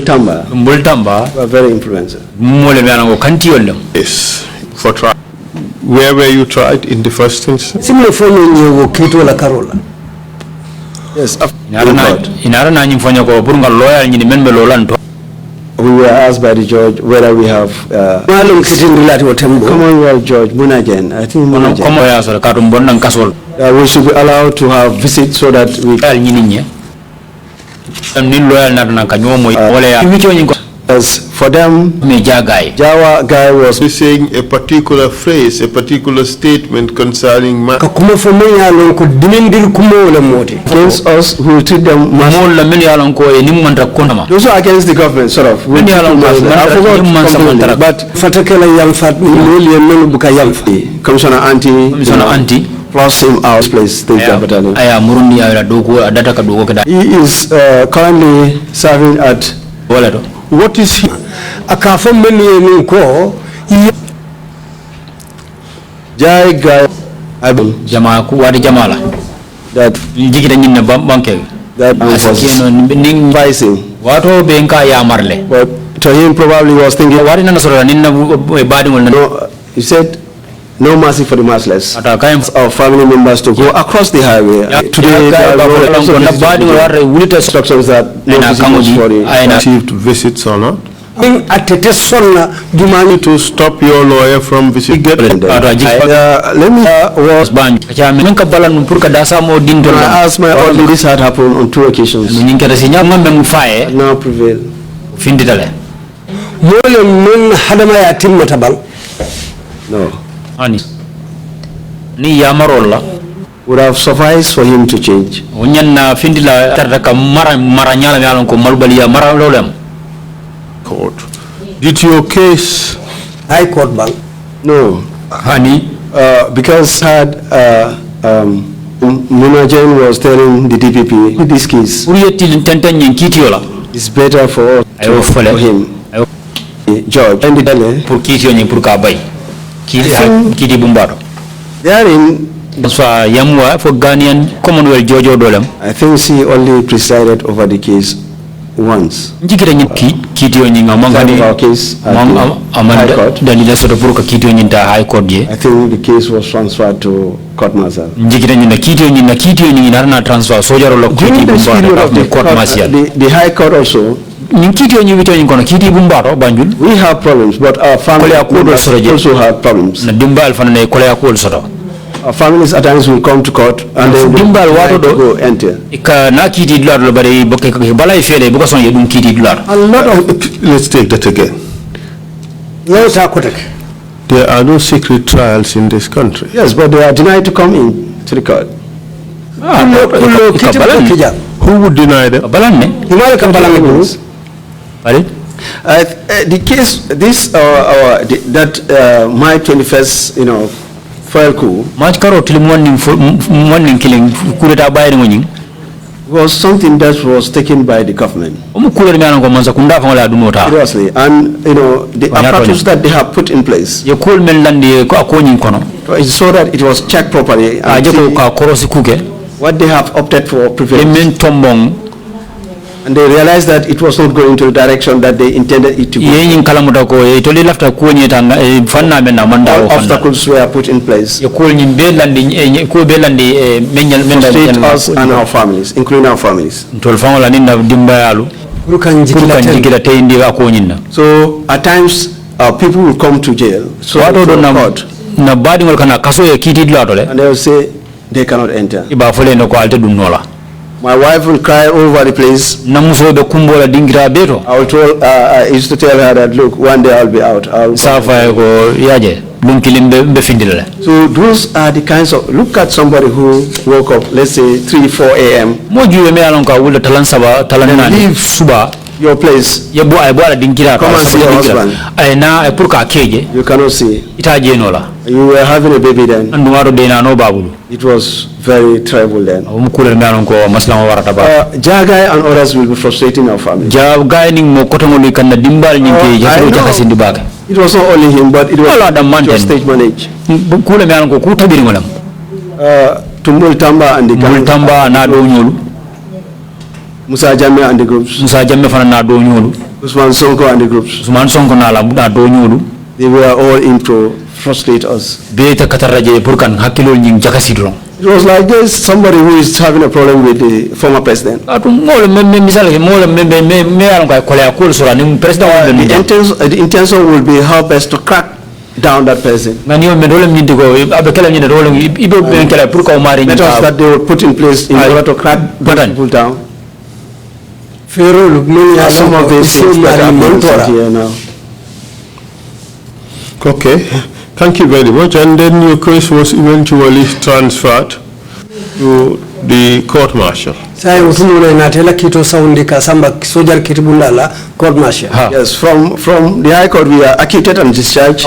Tamba were very influential. Yes, for trial. Where were you tried in the first instance? Yes, we were asked by the judge whether we have Commonwealth Judge Munajen, I think Munajen, we should be allowed to have visits so that we as for them, Jawa guy was saying a particular phrase, a particular statement concerning against us, who will treat them those are against the government, sort of. But Commissioner Anti plus him our place. He is currently serving at what is he? Jai guy that was but to him probably was thinking he said no mercy for the massless. Our family members to go across the highway. Today, there are instructions that no received visits or not. Demanding to stop your lawyer from visiting. Let me I asked my audience, this had happened on 2 occasions. Now prevail. No. Would have sufficed for him to change. Court. Did your case? High Court bank? No. Because had Munajen was telling the DPP with this case, it's better for us for him. George and the therein, I think she only presided over the case once. Our case High Court. I think the case was transferred to court martial. During this period of the High Court also, we have problems, but our family also have problems. Our families at times will come to court and they will go enter. Let's take that again. There are no secret trials in this country. Yes, but they are denied to come in to the court. Who would deny them? The case, this that May 21st, file coup was something that was taken by the government. Seriously, and the apparatus that they have put in place, so that it was checked properly. What they have opted for prevails. And they realized that it was not going to the direction that they intended it to go. All obstacles were put in place to frustrate us and our families, including our families. So at times people will come to jail, court, and they will say they cannot enter. My wife will cry over the place. I used to tell her that, look, one day I'll be out. So those are the kinds of, look at somebody who woke up, let's say 3-4 a.m. leave your place. Come and see your husband. You cannot see. You were having a baby then. It was very terrible then. Jagai and others will be frustrating our family. It was not only him, but it was stage managed. Tumbul Tamba and the Musa Jamme and the groups. Usman Sonko and the groups. Usman Sonko na la buda do nyulu. They were all in to frustrate us. Beta kataraje purkan hakilo nying jakasidro. It was like this, somebody who is having a problem with the former president. The intention will be how best to crack down that person. Measures that they will put in place in order to crack people down. Some of these things that are here now. Okay, thank you very much. And then your case was eventually transferred to the court martial. Yes, from the High Court we are acquitted and discharged.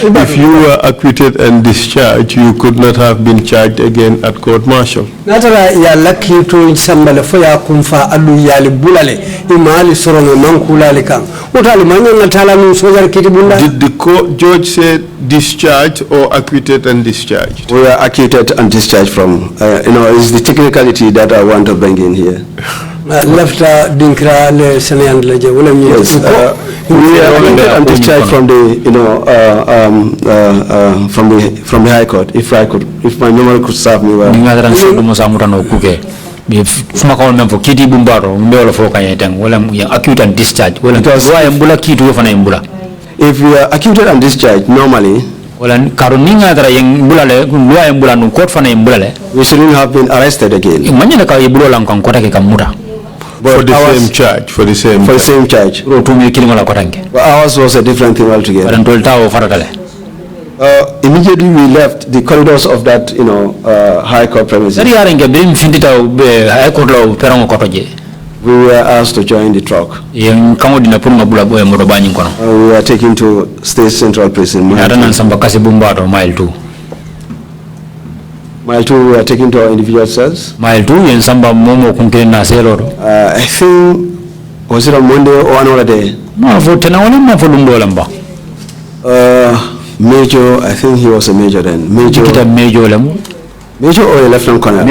If you were acquitted and discharged, you could not have been charged again at court martial. Did the court judge say discharged or acquitted and discharged? We are acquitted and discharged from, is the technicality that I want to bring in here. Yes, we are acquitted and discharged from the, from the High Court. If my memory could serve me well. If we are acquitted and discharged normally, we shouldn't have been arrested again. For the same charge, for the same charge. But ours was a different thing altogether. Immediately we left the corridors of that, High Court premises. We were asked to join the truck. We were taken to State Central Prison. Mile 2. Mile 2, we were taken to our individual cells. Mile 2, I think, was it on Monday or another day? Major, I think he was a major then. Major or a lieutenant colonel?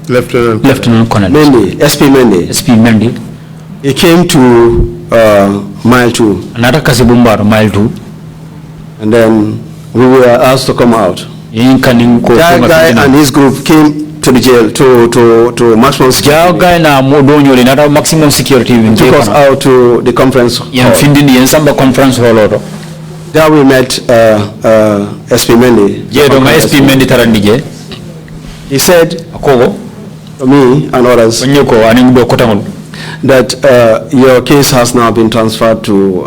Lieutenant Colonel. Mendy, SP Mendy. He came to Mile 2. Mile 2. And then we were asked to come out. That guy and his group came to the jail to maximum security. Took us out to the conference hall. There we met SP Mendy. He said to me and others that your case has now been transferred to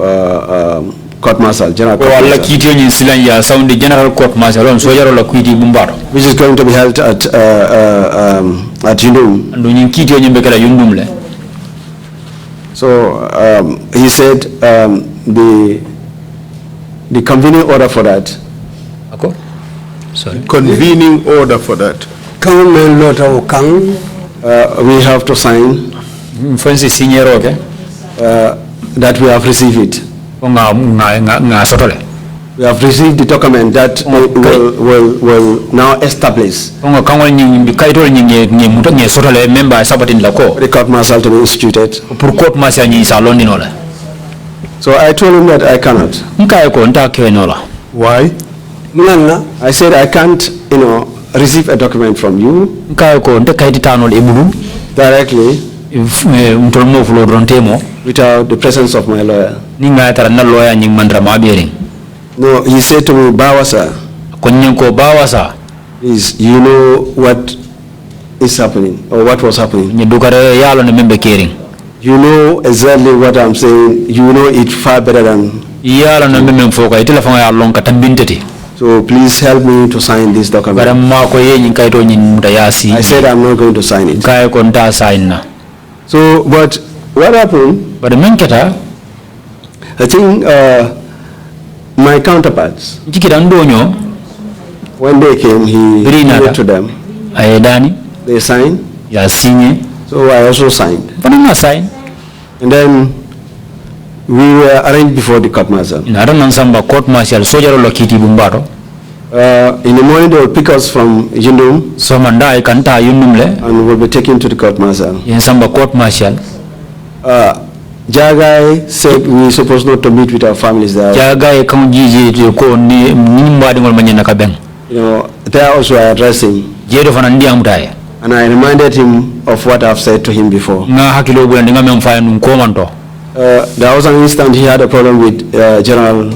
court martial, general court martial, which is going to be held at Yundum. So he said the convening order for that. Sorry. Convening order for that. We have to sign that we have received it. We have received the document that will now establish the court martial to be instituted. So I told him that I cannot. Why? I said I can't, receive a document from you directly without the presence of my lawyer. No, he said to me, Wassa, please, you know what is happening or what was happening. You know exactly what I'm saying. You know it far better than. So please help me to sign this document. I said I'm not going to sign it. So, but what happened? I think my counterparts, when they came, he gave to them. They signed. So I also signed. And then we were arraigned before the court martial. In the morning they will pick us from Yundum. So manda kanta Yundum le. And we'll be taken to the court martial. In samba court martial. Jagai said we supposed not to meet with our families there. Jagai kang jiji ko ni nimba dingol manyana kabeng. There also I addressed him. Jedo fanandi amutaye. And I reminded him of what I've said to him before. Nga hakilo bulandi nga memfaya nunkomanto. There was an instant he had a problem with General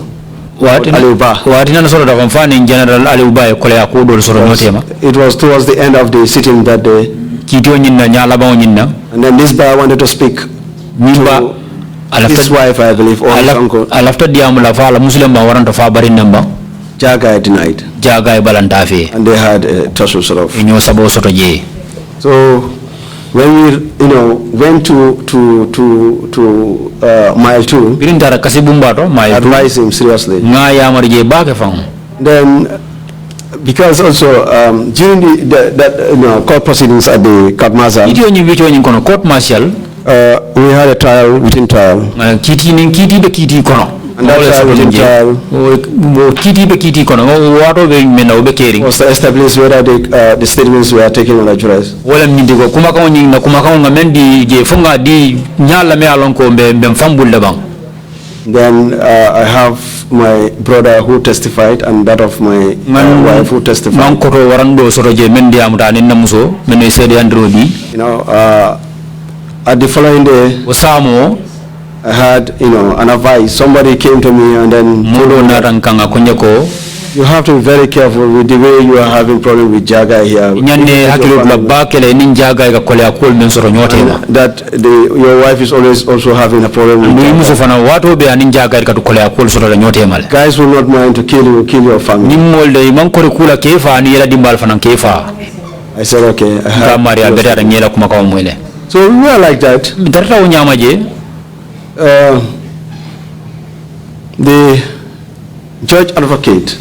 Aliuba. Watina sort of confirming in General Aliuba kole akudo sort of notema. It was towards the end of the sitting that day. Kitio nyinna nyala ba nyinna. And then this guy wanted to speak to his wife, I believe, or his uncle. Alafta diamula fa la muslim ba waranto fa bari namba. Jagai denied. Jagai balantafi. And they had a tussle sort of. Inyo sabo sort of je. So when we went to mile 2, we advised him seriously. Then because also during the court proceedings at the court martial, we had a trial within trial. And that trial within trial was to establish whether the statements were taken under duress. Then I have my brother who testified and that of my wife who testified. At the following day, I had, an advice. Somebody came to me and then you have to be very careful with the way you are having problem with Jagai here. That your wife is always also having a problem with Jagai. Guys will not mind to kill your family. I said, okay. So we are like that. The judge advocate.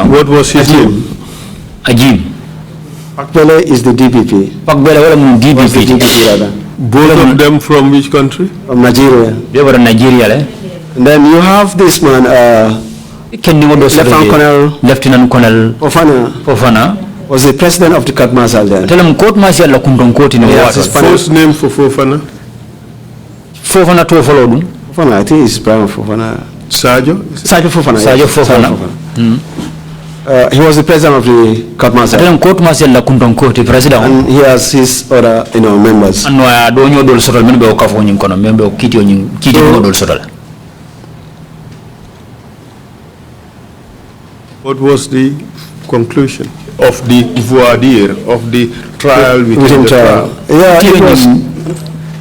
What was his name? Ajim. Pakbele is the DPP. Both of them from which country? From Nigeria. They were in Nigeria. And then you have this man, Lieutenant Colonel Fofana was the president of the court martial there. Tell him court martial la kundonko in the first name for Fofana? Fofana to follow. Fofana, I think it's Brian Fofana. Sajo Fofana. He was the president of the court martial. Tell him court martial la kundonko the president. And he has his other, members. And I don't know those sort of member of Kafonyin kono member of Kitty model sort of. What was the conclusion of the voir dire of the trial within the trial? Yeah, it was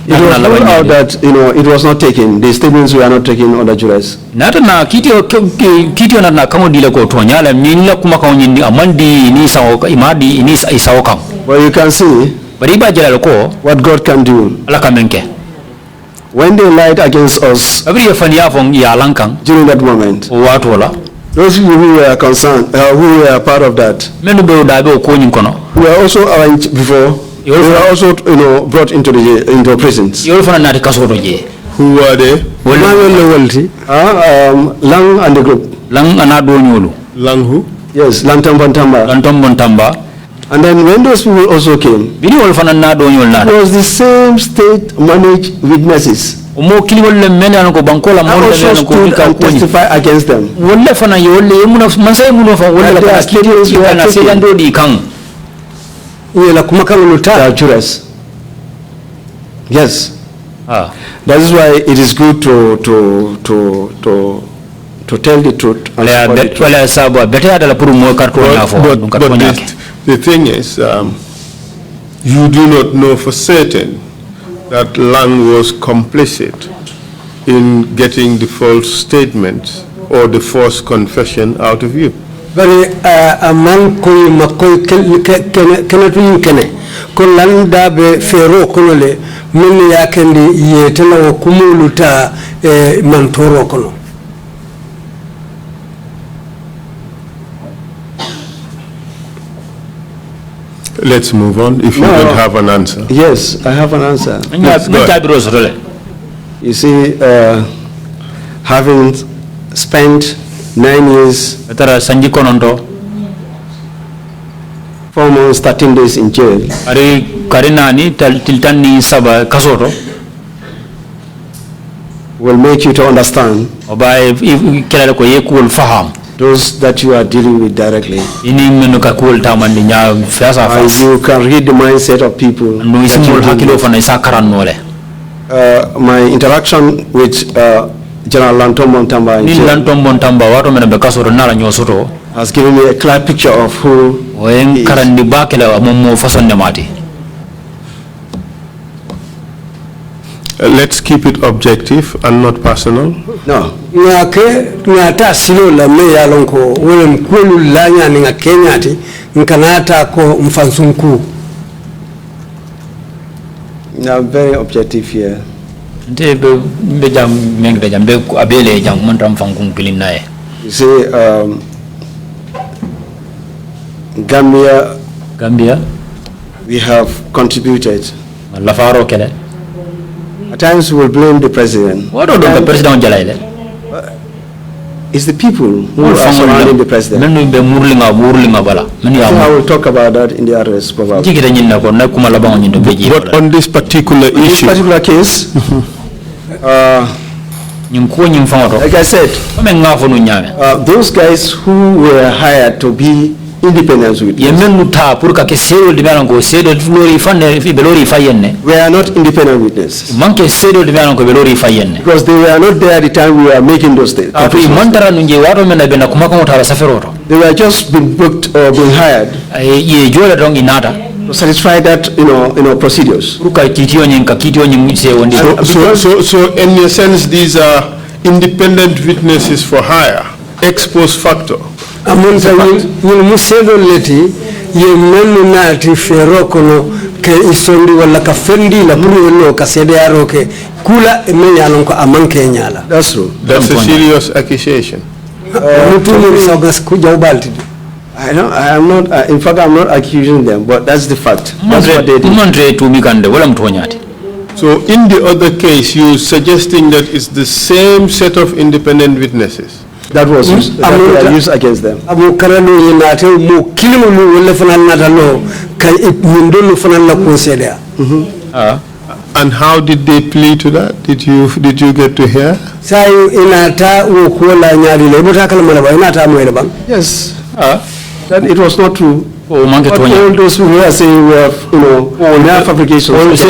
ruled out that it was not taken. The statements were not taken under duress. Nata na kitio na kamo dile ko tonya la minla kuma ka nyindi amandi ni sawo imadi ni isawo kam. But you can see what God can do. Ala kamenke. When they lied against us during that moment, those people who were concerned, who were part of that, who were also arranged before, they were also brought into prisons. Who were they? Lang and the group. Lang who? Yes, Lang Tombantamba. And then when those people also came, it was the same state managed witnesses. Also stood and testify against them. Yes. That is why it is good to tell the truth. But the thing is, you do not know for certain that Lang was complicit in getting the false statement or the false confession out of you. Very a man koy makoy kenatu kene ko landa be fero kono le min yakandi yetela kumuluta mantoro kono. Let's move on if you don't have an answer. Yes, I have an answer. You see, having spent 9 years, 4 months, 13 days in jail. Will make you to understand those that you are dealing with directly. You can read the mindset of people. My interaction with General Lantombo Ntamba has given me a clear picture of who he is. Let's keep it objective and not personal. No. I'm very objective here. You see, Gambia, we have contributed. At times we will blame the president. What do the president? It's the people who are surrounding the president. I will talk about that in the arrest probably. But on this particular issue, case, like I said, those guys who were hired to be independent with we are not independent witnesses. Because they were not there at the time we were making those statements. They were just being booked or being hired to satisfy that procedures. So in a sense, these are independent witnesses for hire, ex post facto. Amunta musedo leti ye menu nati ferokono ke isondi wala ka fendi la buru ka sede aroke kula emenya nonko amanke nyala. That's true. That's a serious accusation. I am not. In fact, I'm not accusing them, but that's the fact. That's what they did. So, in the other case, you're suggesting that it's the same set of independent witnesses that was used against them. And how did they plead to that? Did you get to hear? Yes. Then it was not true. All those who were saying their fabrications.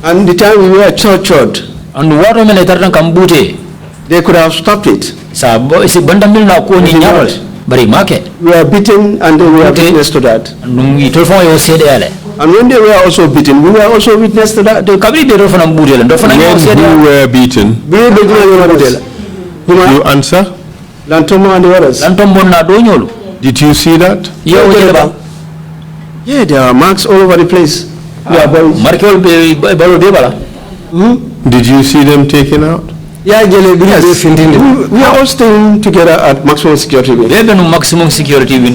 And the time we were tortured, they could have stopped it. We were beaten and they were witness to that. And when they were also beaten, we were also witness to that. When you were beaten, you answer? Lantombo and the others. Did you see that? Yeah, there are marks all over the place. Did you see them taken out? Yes. We are all staying together at maximum security wing.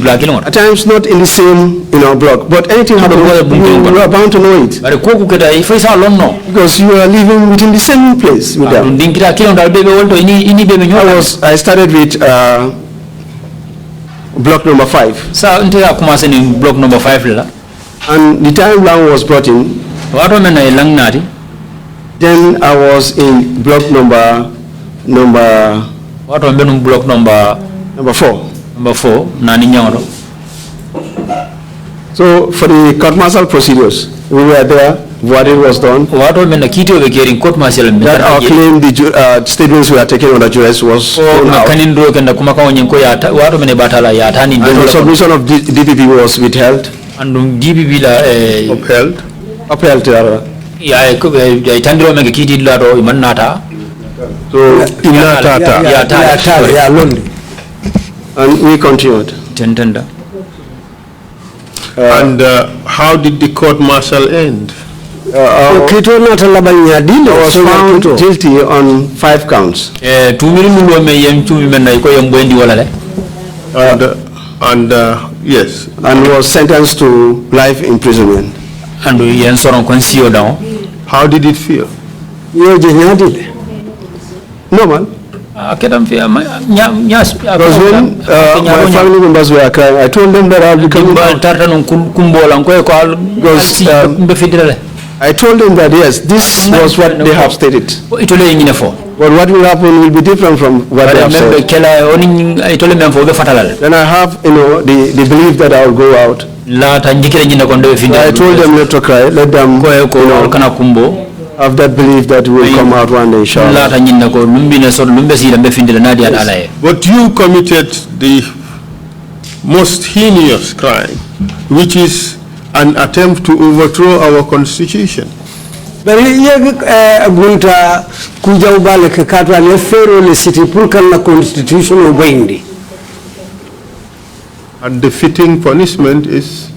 At times not in the same block, but anything happens, we are bound to know it. Because you are living within the same place with them. I started with block number 5. And the time Lang was brought in, then I was in block number 4. So for the court martial procedures, we were there. What it was done. That our claim, the statements we are taking on the jurors was thrown out. And the submission of DPP was withheld. Upheld. And we continued. And how did the court martial end? I was found guilty on 5 counts. Yes. And was sentenced to life imprisonment. How did it feel? No, man. Because when my family members were crying, I told them that I'll be coming out. I told them that yes, this was what they have stated. But what will happen will be different from what they have said. Then I have, the belief that I will go out. I told them not to cry, let them have that belief that we will come out one day, inshallah. But you committed the most heinous crime, which is an attempt to overthrow our constitution. And the fitting punishment is?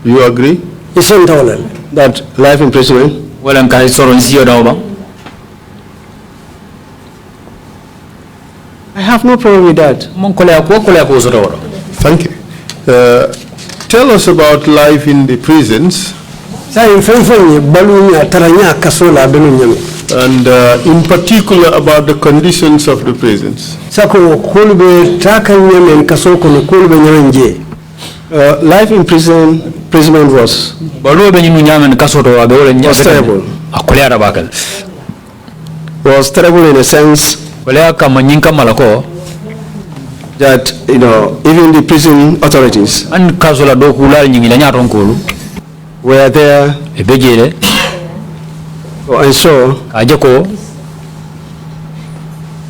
You agree? That life imprisonment? I have no problem with that. Thank you. Tell us about life in the prisons. And in particular about the conditions of the prisons. Life in imprisonment was terrible. Was terrible in a sense that, even the prison authorities were there to ensure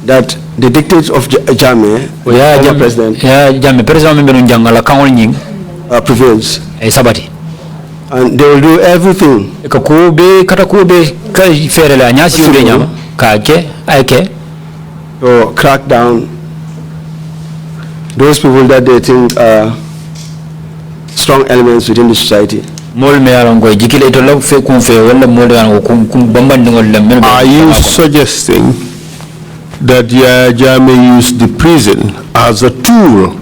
that the dictates of Jammeh, president, prevails. And they will do everything to crack down those people that they think are strong elements within the society. Are you suggesting that Jammeh used the prison as a tool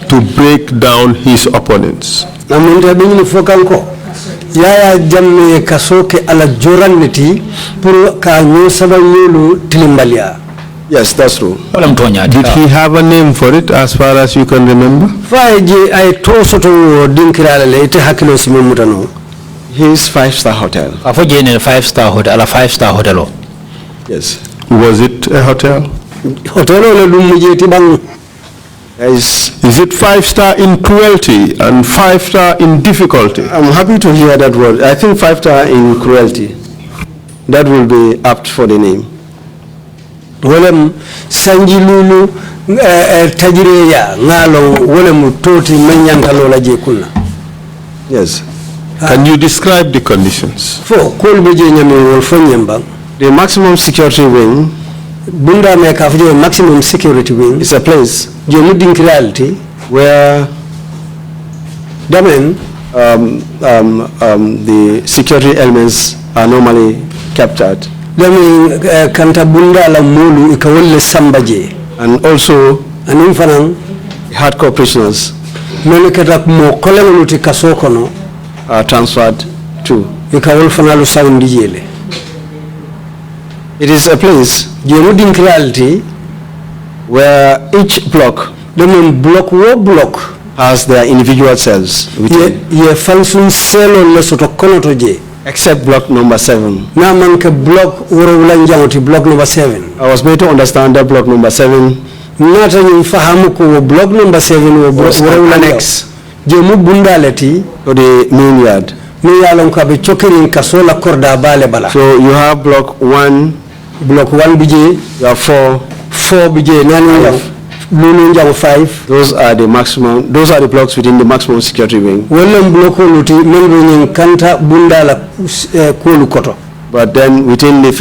to break down his opponents? Yaya Jammeh kasoke ala joranniti pour ka no sabanyulu tilimbalia. Yes, that's true. Did he have a name for it as far as you can remember? His 5-star hotel. 5-star hotel, a 5-star hotel. Yes. Was it a hotel? Is it 5-star in cruelty and 5-star in difficulty? I'm happy to hear that word. I think 5-star in cruelty. That will be apt for the name. Wolem sanjilulu tajireya ngalo wolem toti manyantalola je kunna. Yes. Can you describe the conditions? For kolbeje nyame wol fonyamba. The maximum security wing, bunda me kafje maximum security wing, is a place where the security elements are normally kept at. Kanta bunda la mulu ikawolle sambaje. And also hardcore prisoners are transferred to. It is a place where each block has their individual cells within. Except block number 7. Block number 7. I was made to understand that block number 7 block number 7 was an annex to the main yard. So you have block 1, BJ, you have 4 BJ, 5. Those are the maximum. Those are the blocks within the maximum security wing. But then within the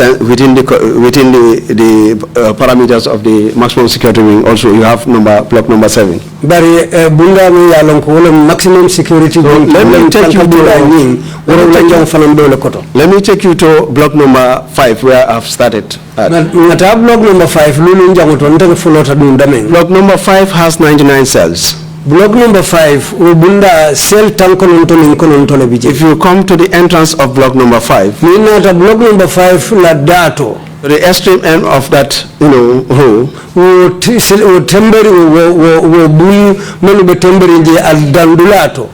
parameters of the maximum security wing, also you have block number 7. Maximum security wing. Let me take you to block number 5 where I've started at. Block number 5 Block number 5 has 99 cells. Block number 5, ubunda cell tankonontole bije. If you come to the entrance of block number 5, Minata block number 5 la dato. To the extreme end of that, row,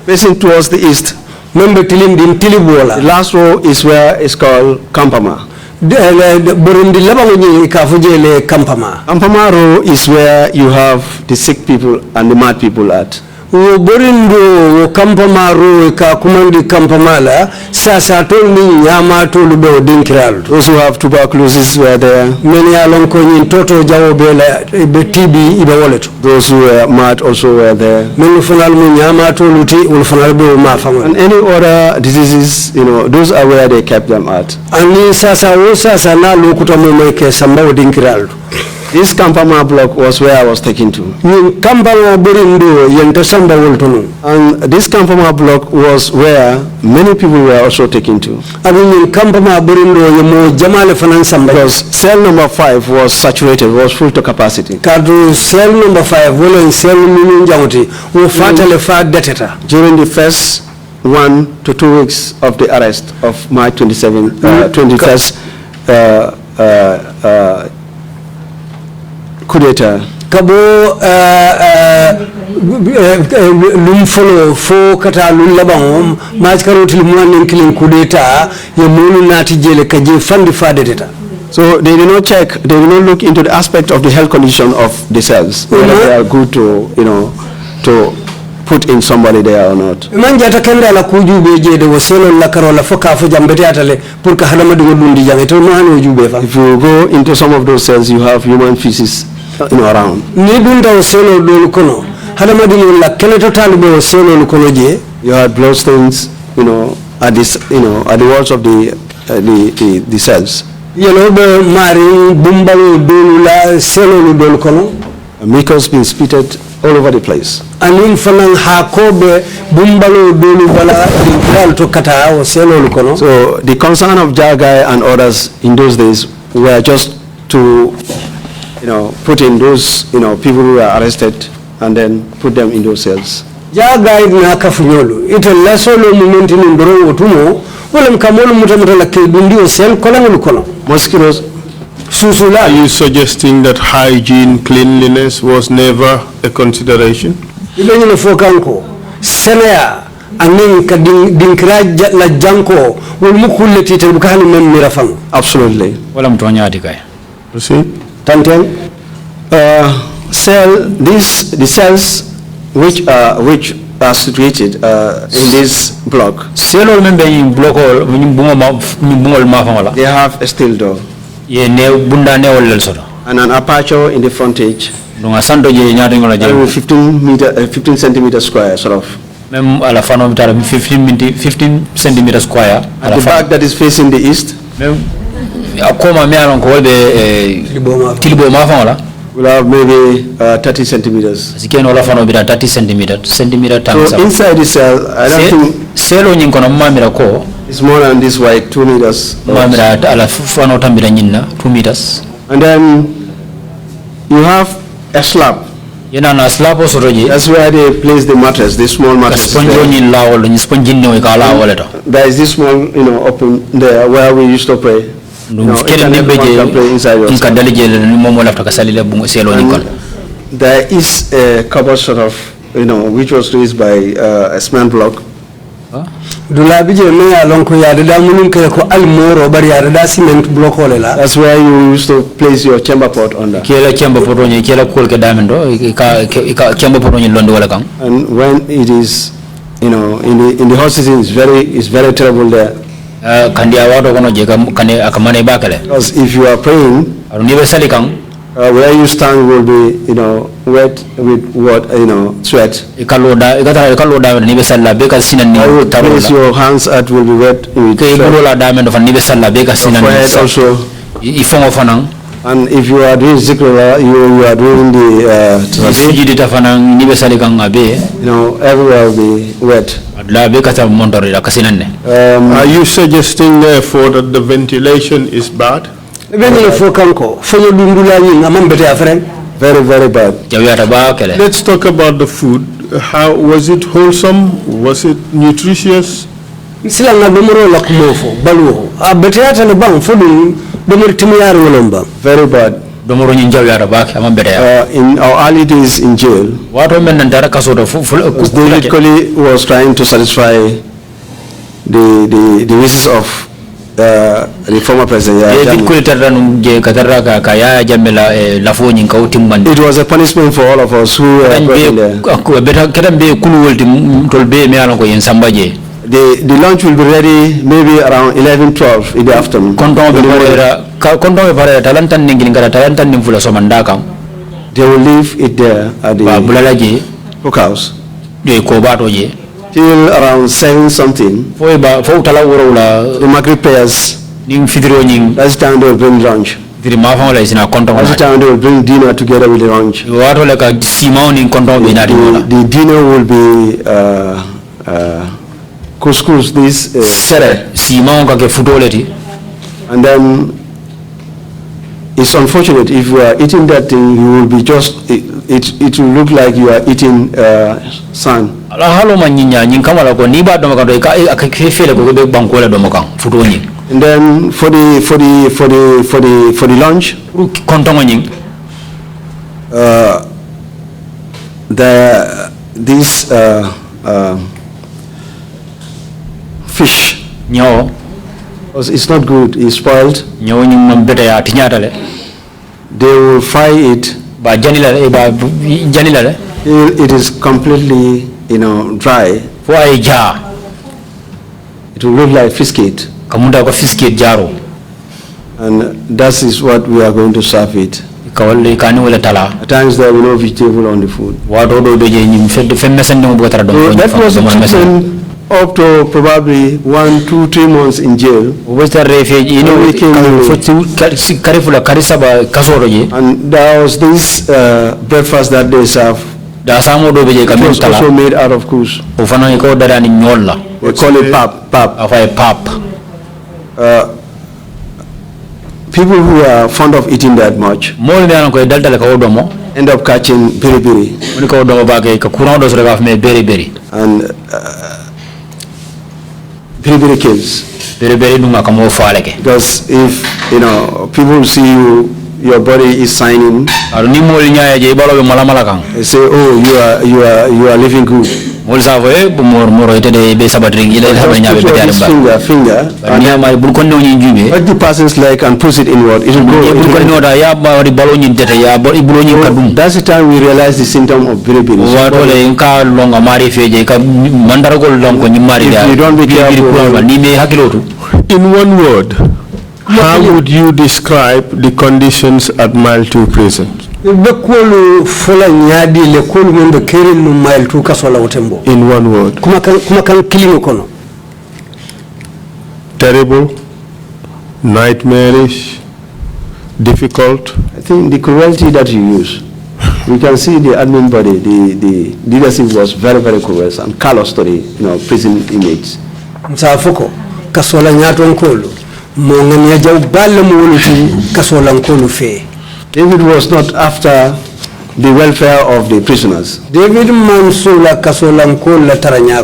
facing towards the east. The last row is where it's called Campama. Campama row is where you have the sick people and the mad people at. Borindo Campamaro ka kumandi Campamala sasa tolni nyama tolu do dinkiral. Those who have tuberculosis were there. Many along ko toto jawo bela be TB ibe wallet. Those who were mad also were there. Menu fanal mu nyama tolu ti ul fanal be ma fama. And any other diseases, those are where they kept them at. Ani sasa wo sasa na lokuta mu meke samba dinkiral. This Campama block was where I was taken to. And this Campama block was where many people were also taken to. Because cell number 5 was saturated, was full to capacity. Cell number 5 during the first 1 to 2 weeks of the arrest of March 21st coup d'etat. Kabo lum follow fo kata lum labang match karoti lumwan killing coup d'etat ye monu nati jele kaje fandi fadeta. So they did not check, they did not look into the aspect of the health condition of the cells, whether they are good to, to put in somebody there or not. If you go into some of those cells, you have human feces around. You had blood stains, at this, at the walls of the cells. Mucus being spitted all over the place. So the concern of Jagai and others in those days were just to, put in those, people who were arrested and then put them in those cells. Jagai na kafunyolu. Ito lasolo momenti ni ndoro otumo. Wala mkamolu mutamata la kebundi o cell kola. Mosquitoes. Are you suggesting that hygiene, cleanliness was never a consideration? Ibenye fokanko senea anin ka dinkira la janko wol mukuleti te bukani mem mirafang. Absolutely. Wala mtonya adikai. You see? Tanten the cells which are situated in this block. They have a steel door and an aperture in the frontage. 15 centimeters square, sort of. 15 centimeters square. At the back that is facing the east, we'll have maybe 30 centimeters. So inside the cell, I don't think it's more than this wide, 2 meters. 2 meters. And then you have a slab. That's where they place the mattress, this small mattress. There is this small, open there where we used to pray. There is a cupboard sort of, which was raised by a cement block. That's where you used to place your chamber pot under. And when it is, in the hot season, it's very terrible there. Because if you are praying, where you stand will be, wet with what, sweat. Place your hands at will be wet with sweat. Also. And if you are doing zikr, you are doing the everywhere will be wet. Are you suggesting therefore that the ventilation is bad? Very, very bad. Let's talk about the food. how was it wholesome? Was it nutritious? Sila nga domoro la kumofo baluho. Beteata le bang fodu domoro timiyari wolomba. Very bad. In our early days in jail, David Colley was trying to satisfy the wishes of the former president. It was a punishment for all of us who were there. The lunch will be ready maybe around 11-12 in the afternoon. They will leave it there at the cookhouse till around 7 something. The Maghrib prayers. That's the time they will bring lunch. That's the time they will bring dinner together with the lunch. The dinner will be couscous, this sere. And then it's unfortunate if you are eating that thing, you will be just, it will look like you are eating sand. And then for the lunch, this fish. It's not good, it's spoiled. They will fry it till it is completely, dry. It will look like fish cake. And that is what we are going to serve it. At times there will be no vegetable on the food. That was a treatment up to probably 1, 2, 3 months in jail. And there was this breakfast that they serve. It was also made out of goose. We call it pap. People who are fond of eating that much end up catching beriberi. And beriberi kills. Because if people see your body is signing, they say, oh, you are living good. Finger, and what the person's like and push it inward, it will go. That's the time we realize the symptom of beriberi. If you don't be careful. In one word, how would you describe the conditions at Mile 2 prison? In one word. Terrible, nightmarish, difficult. I think the cruelty that you use. We can see the admin body, the leadership was very, very cruel and callous to the prison inmates. David was not after the welfare of the prisoners. He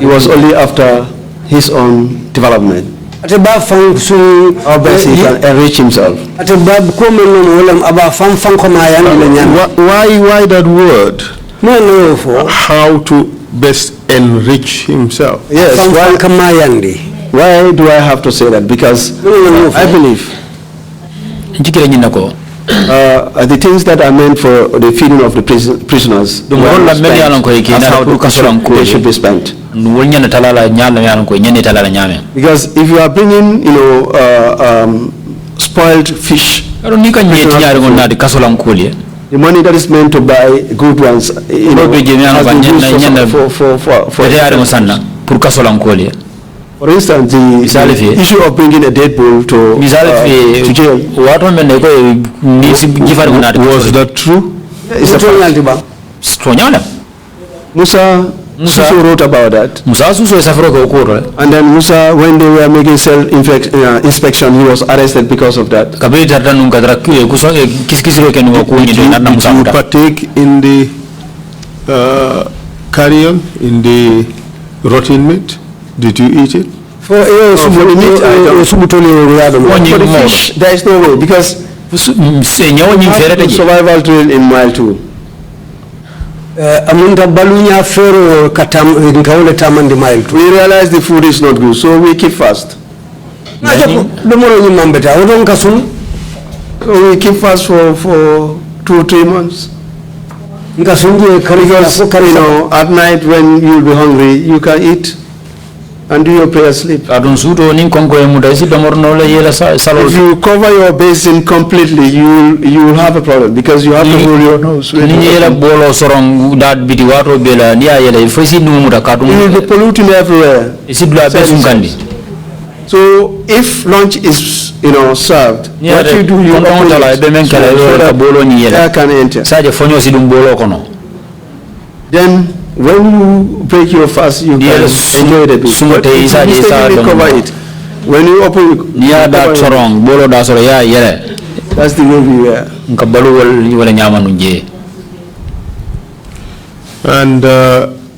was only after his own development. How best he can enrich himself. Why that word? How to best enrich himself? Yes. Why do I have to say that? Because I believe the things that are meant for the feeding of the prisoners they should be spent. Because if you are bringing, spoiled fish, the money that is meant to buy good ones, has been used for instance, the issue of bringing a dead bull to jail. Was that true? Musa wrote about that. And then Musa, when they were making cell inspection, he was arrested because of that. Did you partake in the carrion in the rotten meat? Did you eat it? For the fish, there is no way because survival drill in mile 2. We realize the food is not good, so we keep fast. So we keep fast for 2-3 months. Because, at night when you'll be hungry, you can eat and do your prayer sleep. If you cover your basin completely, you will have a problem because you have to hold your nose. You will be polluting everywhere. So if lunch is served, what you do, you open it so that air can enter. Then when you break your fast, you can enjoy the bit. But if you mistakenly cover it, when you open it, that's the way we were. And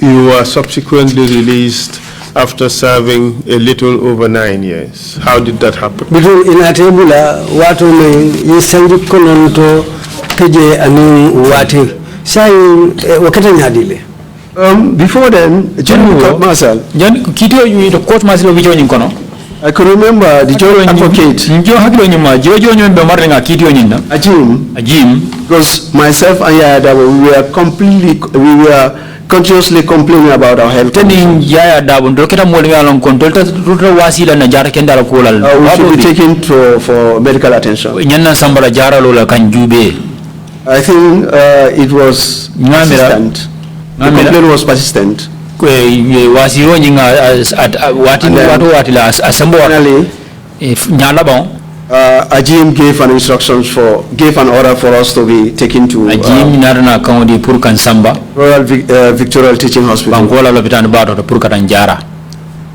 you were subsequently released after serving a little over 9 years. How did that happen? Before then, I could remember the judge advocate, Ajim, because myself and Yaya, we were consciously complaining about our health. We should be taken for medical attention. I think it was persistent. The complaint was persistent. Finally, Ajim gave an order for us to be taken to Royal Victoria Teaching Hospital.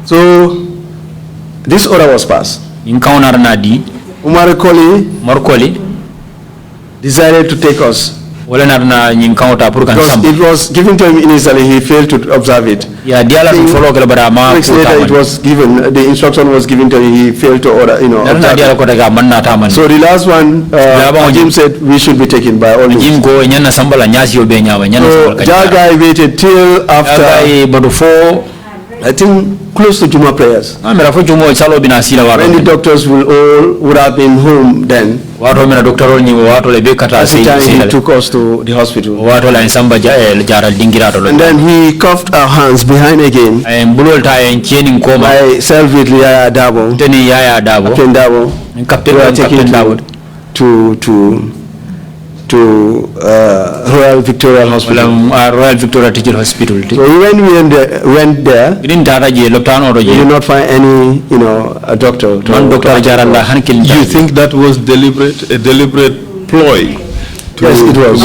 So this order was passed. Umar Koli decided to take us. Because it was given to him initially, he failed to observe it. Weeks later, it was given. The instruction was given to him. He failed to observe it. So the last one, Jim said we should be taken by all means. So that guy waited till after, I think, close to Juma prayers. When the doctors would have been home then. Every time he took us to the hospital. And then he cuffed our hands behind again. Myself with Yaya Dabo. Captain Dabo. We were taken to Royal Victoria Hospital. Royal Victoria Teaching Hospital. So when we went there, we did not find any, a doctor. You think that was deliberate, a deliberate ploy? Yes, it was.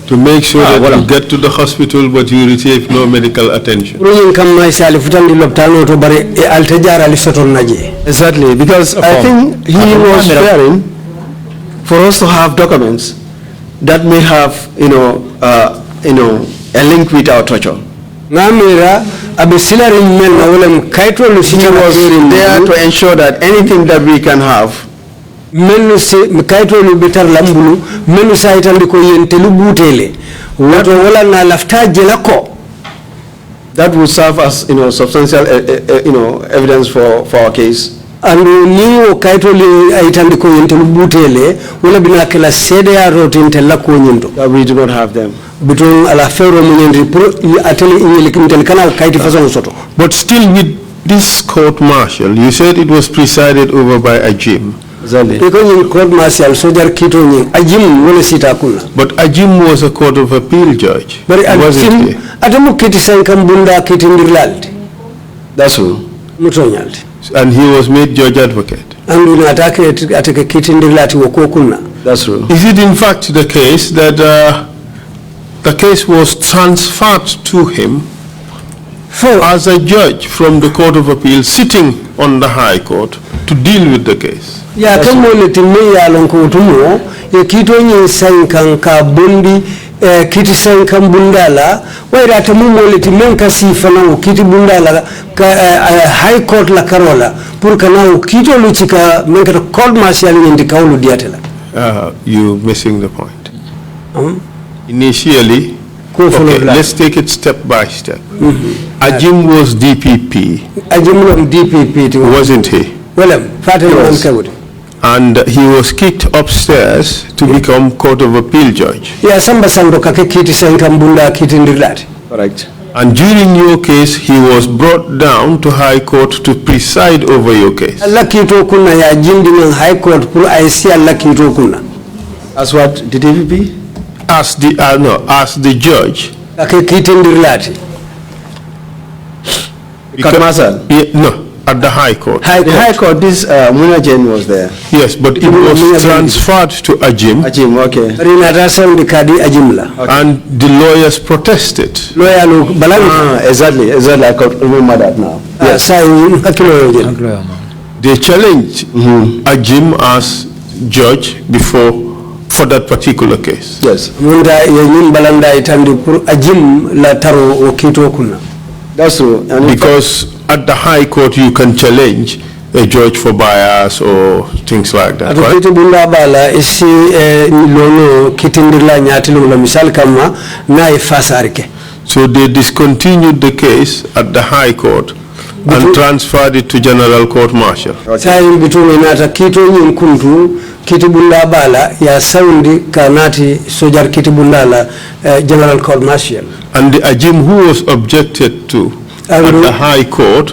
To make sure that you get to the hospital, but you receive no medical attention. Exactly, because I think he was fearing for us to have documents that may have, a link with our torture. He was there to ensure that anything that we can have that would serve as substantial evidence for our case. And we do not have them. But still, with this court martial, you said it was presided over by Ajim. But Ajim was a court of appeal judge. Wasn't he? That's true. And he was made judge advocate. That's true. Is it in fact the case that the case was transferred to him as a judge from the Court of Appeal sitting on the High Court to deal with the case? kiti sankam bundala waira tamu moliti menka sifana kiti bundala high court la karola pour kana kito luchika menka court martial ndi kawlu diatela. You missing the point. Initially, okay, let's take it step by step. Ajim was DPP. Ajim was DPP, wasn't he? Well, and he was kicked upstairs to become Court of Appeal judge. Correct. And during your case, he was brought down to High Court to preside over your case. High Court as what? The DPP? As the as the judge. No, at the High Court. High Court, this Muna Jain was there. Yes, but it was transferred to Ajim. Ajim, okay. And the lawyers protested. Exactly, I could remember that now. Yes. They challenged Ajim as judge for that particular case. Yes. That's true. And because at the High Court you can challenge a judge for bias or things like that, right? So they discontinued the case at the High Court and transferred it to General Court Martial. Kitibunda bala ya saundi kanati sojar kitibunda General Court Martial. And the Ajim who was objected to at the High Court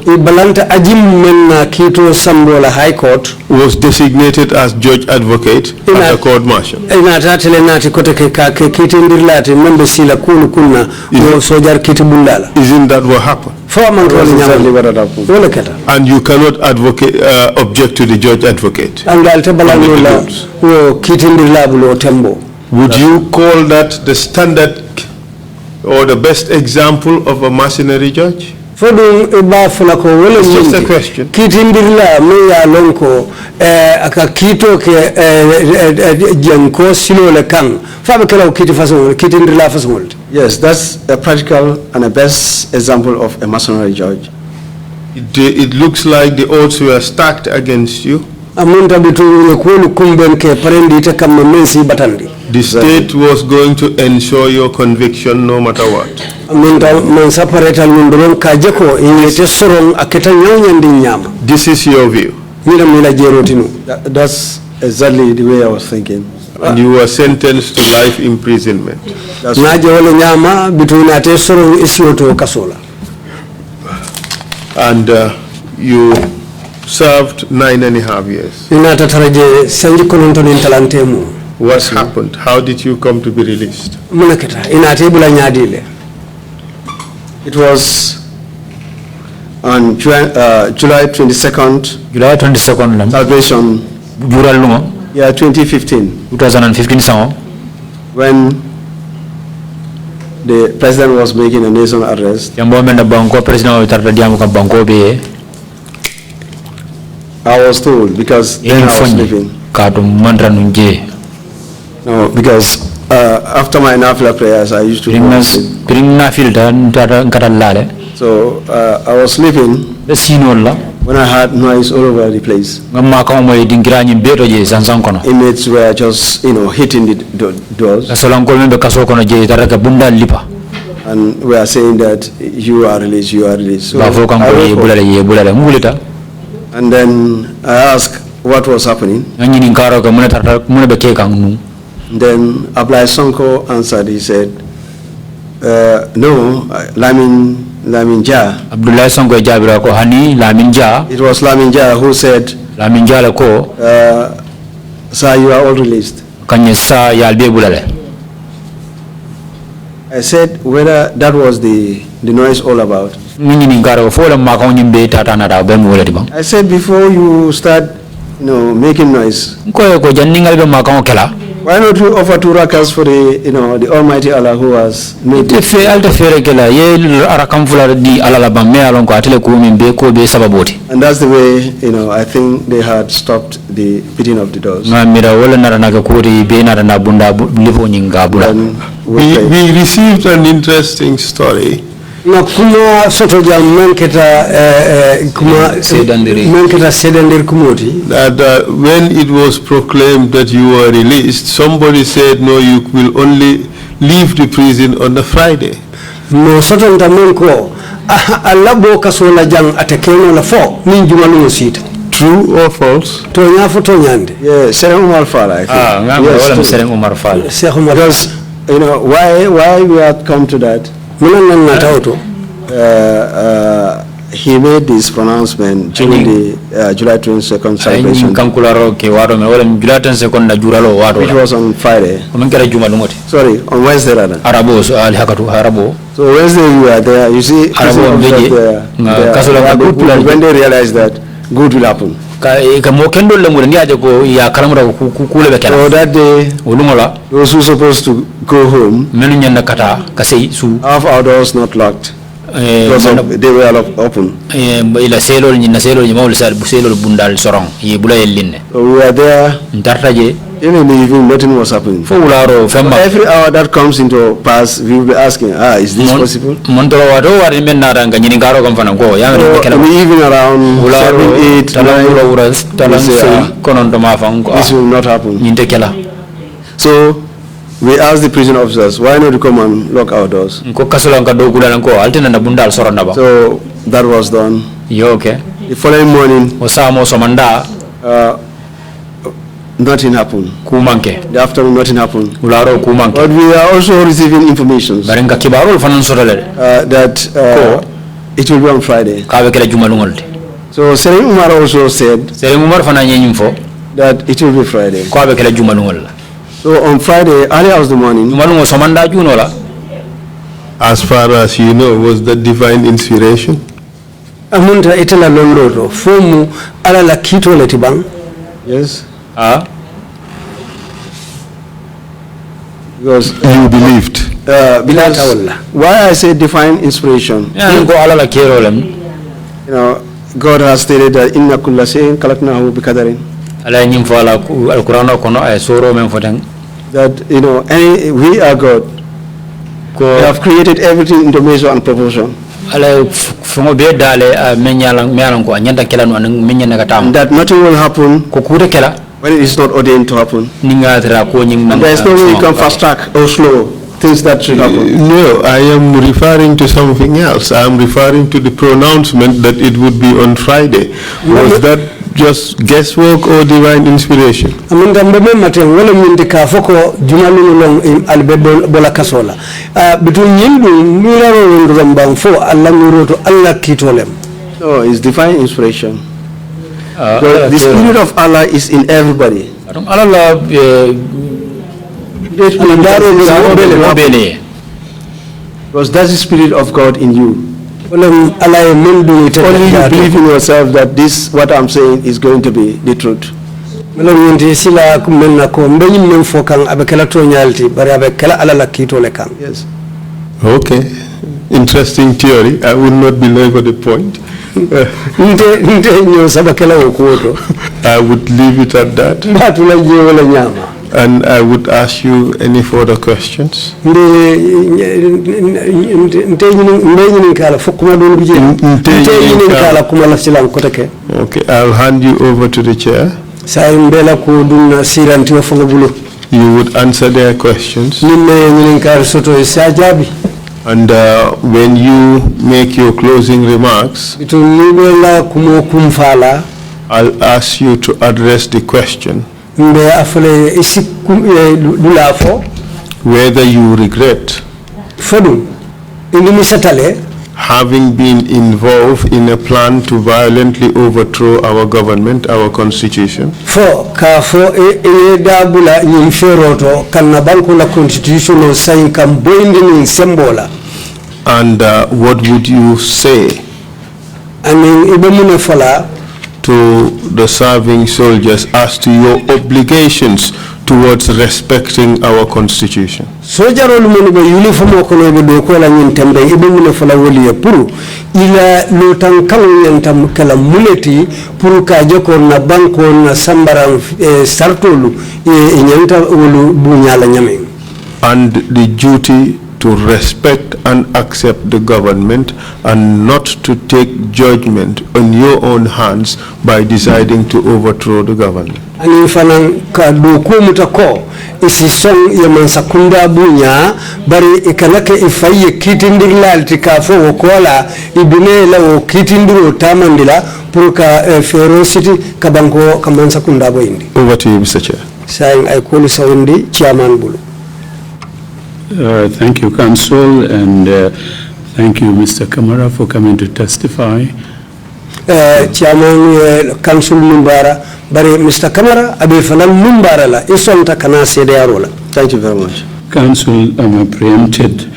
High Court was designated as judge advocate at the Court Martial. Isn't that what happened? And you cannot object to the judge advocate. Would you call that the standard or the best example of a mercenary judge? It's just a question. Yes, that's a practical and a best example of a mercenary judge. It looks like the odds were stacked against you. The state was going to ensure your conviction no matter what. This is your view. That's exactly the way I was thinking. And you were sentenced to life imprisonment. And you served 9.5 years. What happened? How did you come to be released? It was on July 22nd. July 22nd. Salvation. Yeah, 2015. 2015 when the president was making a national arrest. I was told because then I was sleeping. No, because after my nafila prayers, I used to so I was sleeping when I heard noise all over the place. Inmates were just, hitting the doors. And we are saying that you are released, you are released. So and then I asked what was happening. Then Ablai Sonko answered. He said, no, Lamin Jah. Abdullah Sonko Jabira ko hani Lamin Jah. It was Lamin Jah who said, Lamin Jah ko, sir, you are all released. Kanye sa yalbe bulale. I said whether that was the noise all about. I said before you start, making noise, why Why not you offer 2 rakas for the, the Almighty Allah who has made it? And that's the way, I think they had stopped the beating of the doors. We received an interesting story. That when it was proclaimed that you were released, somebody said, no, you will only leave the prison on the Friday. No, True or false? Yeah, Sereng Umar Fall, because, why we have come to that? He made this pronouncement during the July 22nd celebration, which was on Friday. Sorry, on Wednesday rather. So Wednesday we were there. You see, when they realized that good will happen. So that day, those who were supposed to go home have our doors not locked. Because they were open. So we were there. Even in the evening, nothing was happening. So every hour that comes into pass, we will be asking, is this possible? So even around 7, 8, 9, this will not happen. So we asked the prison officers, why not come and lock our doors? So that was done. The following morning, nothing happened. The afternoon, nothing happened. But we are also receiving information that it will be on Friday. So Sereng Umar also said that it will be Friday. So on Friday, early hours of the morning, as far as you know, was that divine inspiration? Yes. Because you believed. Why I say divine inspiration? God has stated that inna kulla shay'in khalaqnahu biqadarin. That we are God. We have created everything into measure and proportion. And that nothing will happen when it is not ordained to happen. And there is no way you can fast track or slow things that should happen. No, I am referring to something else. I am referring to the pronouncement that it would be on Friday. Was that just guesswork or divine inspiration? No, it's divine inspiration. The Spirit of Allah is in everybody. Because that's the Spirit of God in you. Only you believe in yourself that this, what I'm saying, is going to be the truth. Yes. Okay. Interesting theory. I will not belabor the point. I would leave it at that. And I would ask you any further questions. Okay, I'll hand you over to the chair. You would answer their questions. And when you make your closing remarks, I'll ask you to address the question whether you regret having been involved in a plan to violently overthrow our government, our constitution. And what would you say to the serving soldiers as to your obligations towards respecting our constitution. Sojarol mun be uniform ko no be do ko la nyin tembe ibe mun fa la woli pour ila lotan kan yantam kala muleti pour ka joko na banko na sambara sartolu e nyanta wolu bu nyala nyame. And the duty to respect and accept the government and not to take judgment on your own hands by deciding to overthrow the government. Ani fanan ka do ko mutako isi son yaman sakunda bunya bari ikanake ifaye kitindirla tikafo wokola ibine la o kitindiro tamandila pour ka ferocity kabanko kaman sakunda boyindi. Over to you, Mr. Chair. Saying I call Saundi Chairman Bulu. Thank you, Council, and thank you, Mr. Camara, for coming to testify. Chairman Council Mumbara, but Mr. Camara, Abi Fanal Mumbara la isonta kana sede arola. Thank you very much. Council, I'm preempted.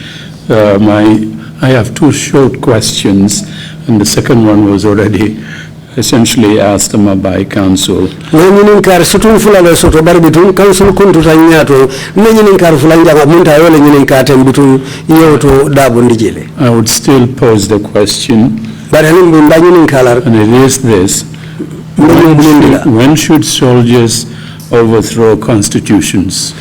I have two short questions, and the second one was already essentially asked them by Council. Council kuntu tanyato fulanja munta yole yoto dabundijele. I would still pose the question, and it is this: when should soldiers overthrow constitutions?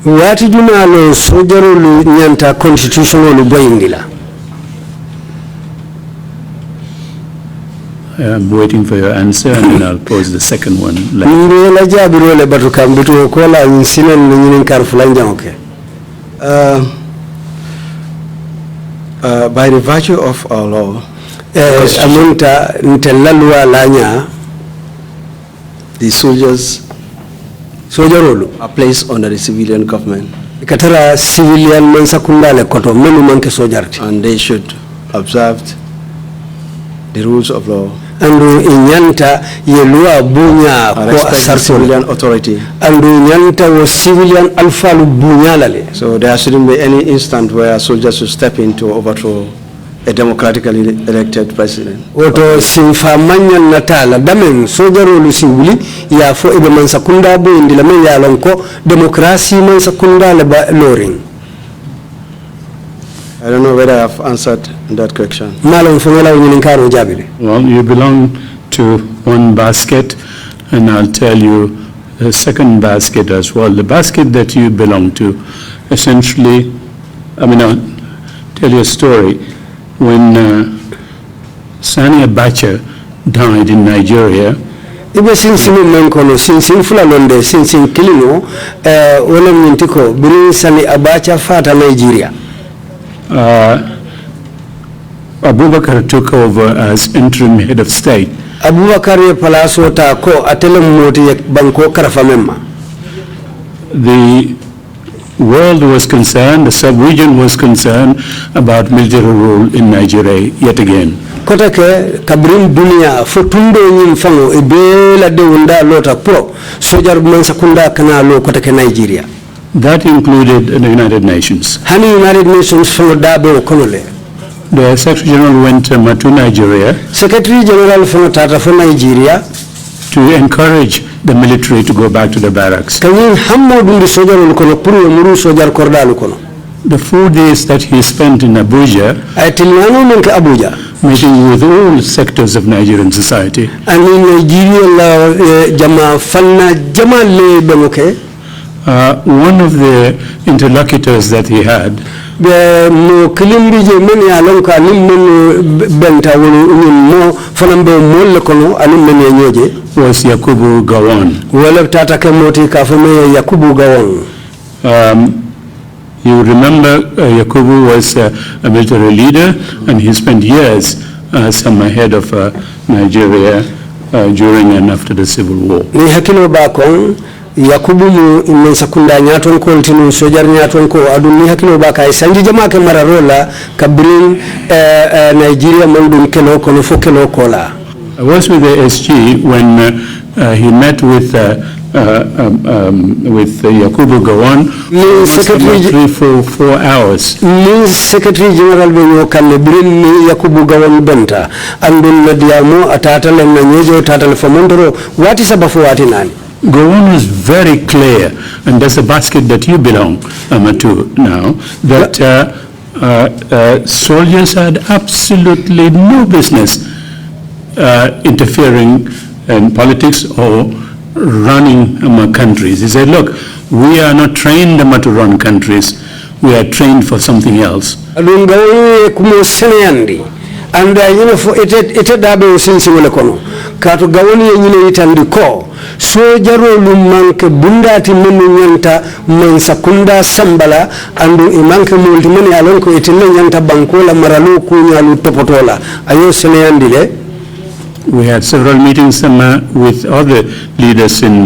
Wati junalo sojarulu nyanta constitutional boyindila. I'm waiting for your answer, and then I'll pose the second one later. By the virtue of our law, the soldiers are placed under the civilian government, and they should observe the rules of law andu inyanta yelua bunya ko civilian authority andu inyanta wo civilian alfalu bunya lale. So there shouldn't be any instant where soldiers should step in to overthrow a democratically elected president. Oto sinfa manyan natala damen sojaro lu singuli ya fo ibe man sakunda bo indila men ya lonko demokrasi man sakunda le ba loring. I don't know whether I have answered that question. Well, you belong to one basket, and I'll tell you the second basket as well. The basket that you belong to, essentially, I'll tell you a story. When Sani Abacha died in Nigeria, ibe sinsin menkono sinsin fulalonde sinsin kilino wala mintiko bini Sani Abacha fata Nigeria. Abubakar took over as interim head of state. Abubakar ye palaso ta ko atelem moti banko karafa memma. The world was concerned, the sub-region was concerned about military rule in Nigeria yet again. Kota ke kabrin dunia fotundo nyim fango ibela de unda lota pro sojar man sakunda kana lo kota ke Nigeria. That included the United Nations. Hani United Nations fango dabe okonole. The Secretary General went to Nigeria. Secretary General fango tata for Nigeria to encourage the military to go back to the barracks. Kanyin hammo dundi sojar kono puru muru sojar kordalu kono. The 4 days that he spent in Abuja, meeting with all sectors of Nigerian society, and in Nigeria, one of the interlocutors that he had was Yakubu Gowon. You remember Yakubu was a military leader, and he spent years as a head of Nigeria during and after the Civil War. Yakubu mu imensa kunda nyaton ko tinu sojar nyaton ko aduni hakilo baka sanji jama ke mararola kabrin Nigeria mandum kelo kono fo kelo kola. I was with the SG when he met with Yakubu Gowon for 4 hours. Secretary General Benyo Kalebrin Yakubu Gowon Benta andun nadiamo atata le nanyejo tatale famondoro what is abafu wati nani. Gowon is very clear, and that's the basket that you belong to now, that soldiers had absolutely no business interfering in politics or running countries. He said, look, we are not trained to run countries, we are trained for something else. And for it dabe since kono kato gawoni nyine itandi ko so jaro lumanke bundati menu nyanta man sakunda sambala andu imanke multi meni alon ko itille nyanta bankola maralu ku nyalu topotola ayo seneyandi le. We had several meetings with other leaders in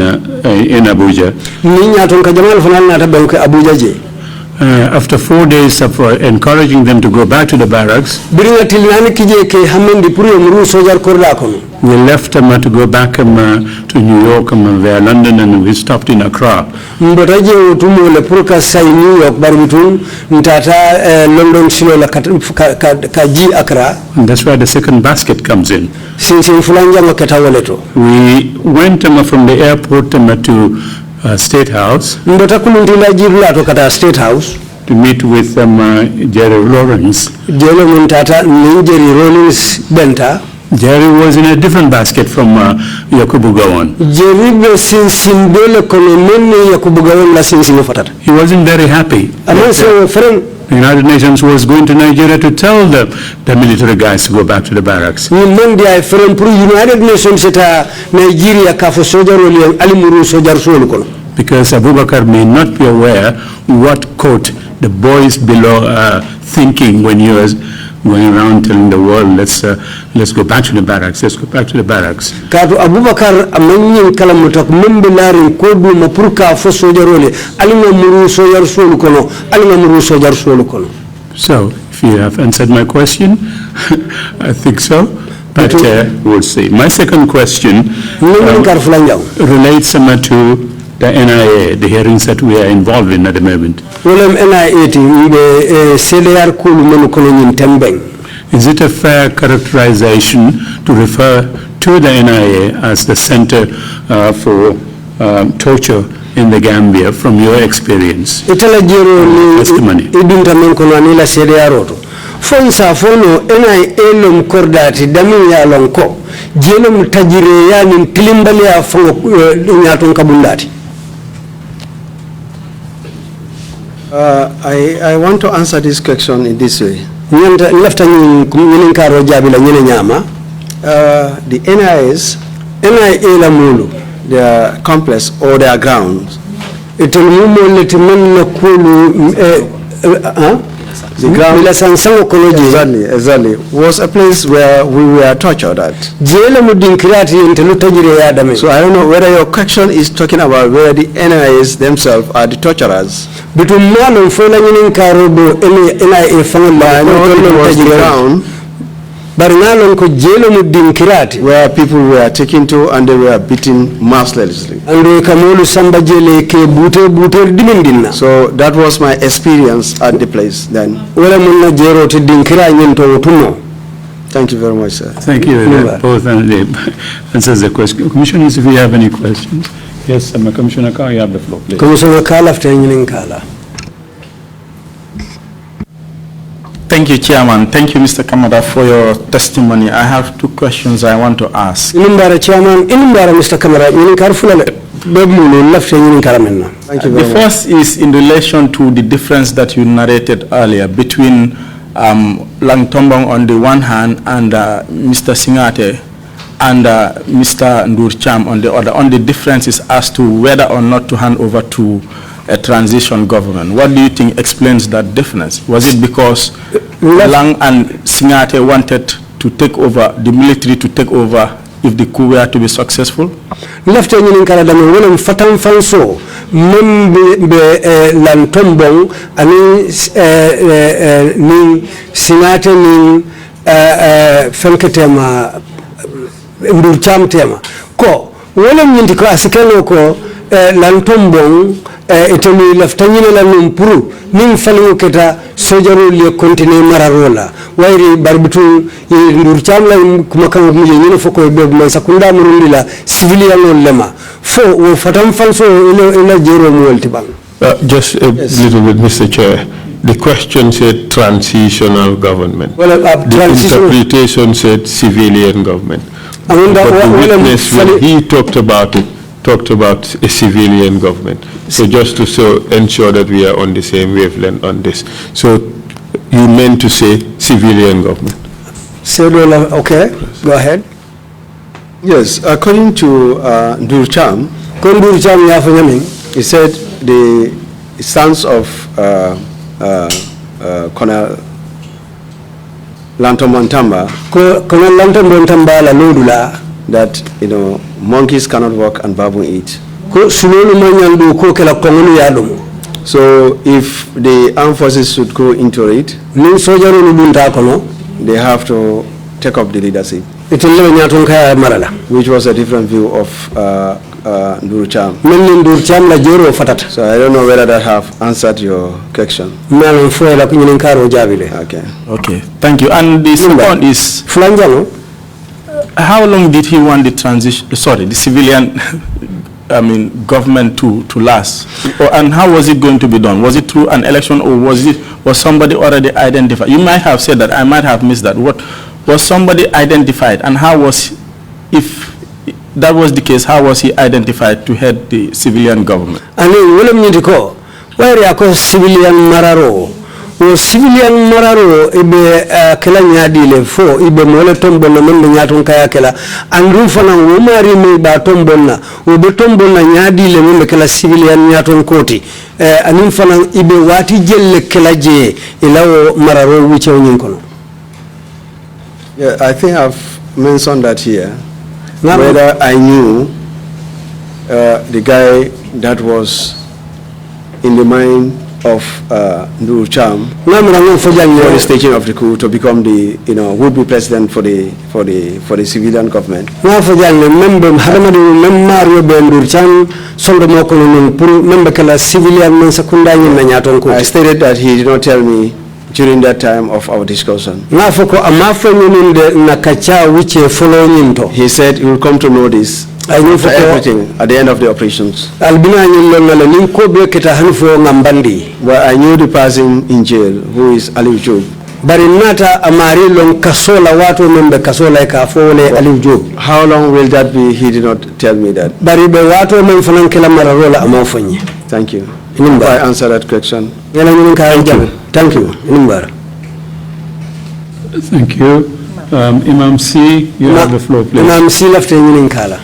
Abuja. Ninya ton ka jamal fanal na tabanko Abuja je. After 4 days of encouraging them to go back to the barracks, we left them to go back to New York via London, and we stopped in Accra. And that's where the second basket comes in. We went from the airport to State House to meet with Jerry Lawrence. Jerry was in a different basket from Yakubu Gowon. He wasn't very happy. The United Nations was going to Nigeria to tell the military guys to go back to the barracks. Because Abubakar may not be aware what quote the boys below are thinking when you are going around telling the world, let's go back to the barracks, let's go back to the barracks. Kato Abubakar amenyin kalamutak membelari kodu mapurka fo sojarole alinga muru sojar solu kono alinga muru sojar solu kono. So if you have answered my question, I think so. But we'll see. My second question relates to the NIA, the hearings that we are involved in at the moment. Is it a fair characterization to refer to the NIA as the center for torture in the Gambia from your experience? Testimony. Fonsa fono NIA lom kordati dami ya lonko jelom tajire ya ni tilimbali ya fongo nyaton kabundati. I want to answer this question in this way. The NIAs, their complex or their grounds, the ground exactly was a place where we were tortured at. So I don't know whether your question is talking about whether the NIAs themselves are the torturers. But I know it was the ground where people were taken to and they were beaten mercilessly. So that was my experience at the place then. Thank you very much, sir. Thank you. Both answers the question. Commissioners, if you have any questions. Yes, Commissioner Carr, you have the floor, please. Commissioner Carr, after Kala. Thank you, Chairman. Thank you, Mr. Camara, for your testimony. I have two questions I want to ask. Chairman, Mr. Camara, The first is in relation to the difference that you narrated earlier between Lang Tombong on the one hand and Mr. Singate and Mr. Ndur Cham on the other, on the differences as to whether or not to hand over to a transition government. What do you think explains that difference? Was it because Lang and Singate wanted to take over, the military to take over if the coup were to be successful? Lieutenant Karadam, when Fatam Fanso, Membe Lang Tombong, ani ni Singate ni Fenketema Ndur Cham tema. Ko, when I'm in the classical ko lantombong etemi laftanyina la numpuru nim falu keta sojaro le continue mararola wairi barbitu ndurchamla kumakanga mule foko be ma sakunda murundila civilian lema fo wo fatam falso ila jero molti bang. Just a little bit, Mr. Chair. The question said transitional government. Well, the interpretation said civilian government. But the witness, when he talked about a civilian government. So just to ensure that we are on the same wavelength on this. So you meant to say civilian government. Okay, go ahead. Yes, according to Durcham, he said the stance of Colonel Lantomontamba that monkeys cannot walk and baboon eat. So if the armed forces should go into it, they have to take up the leadership, which was a different view of Durcham. So I don't know whether that have answered your question. Okay, thank you. And the second is, how long did he want the civilian government to last? And how was it going to be done? Was it through an election, or was somebody already identified? You might have said that, I might have missed that. What was somebody identified, and how was, if that was the case, how was he identified to head the civilian government? Civilian mararo o civilian mararo ibe kala nyaadile fo ibe mole tombona men nyaaton kaya kala andu fana wo mari me ba tombona o be tombona nyaadile men kala civilian nyaaton koti anin fana ibe wati jelle kala je ilawo mararo wuce wonyin kono. Yeah, I think I've mentioned that here. Whether I knew the guy that was in the mind of Durcham for the staging of the coup to become the would-be president for the civilian government. I stated that he did not tell me during that time of our discussion. He said he will come to know this after everything at the end of the operations. But I knew the person in jail, who is Ali Job. How long will that be? He did not tell me that. Thank you. I answer that question. Thank you. Thank you. Thank you. Imam C, you have the floor, please. Imam C left in Kala.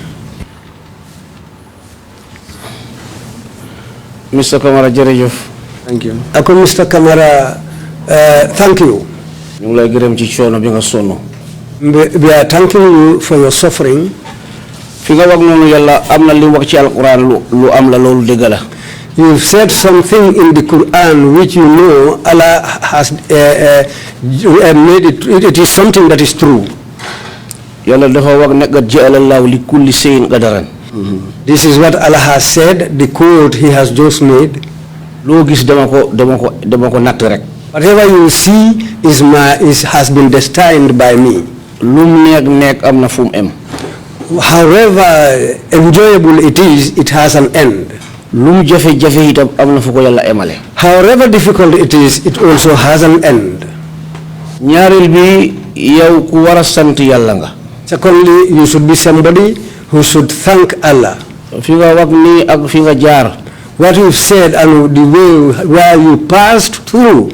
Mr. Camara, thank you. Mr. Camara, thank you. We are thanking you for your suffering. You've said something in the Quran which you know Allah has made it. It is something that is true. This is what Allah has said, the code He has just made. Whatever you see has been destined by me. However enjoyable it is, it has an end. However difficult it is, it also has an end. Secondly, you should be somebody who should thank Allah. What you've said and the way where you passed through,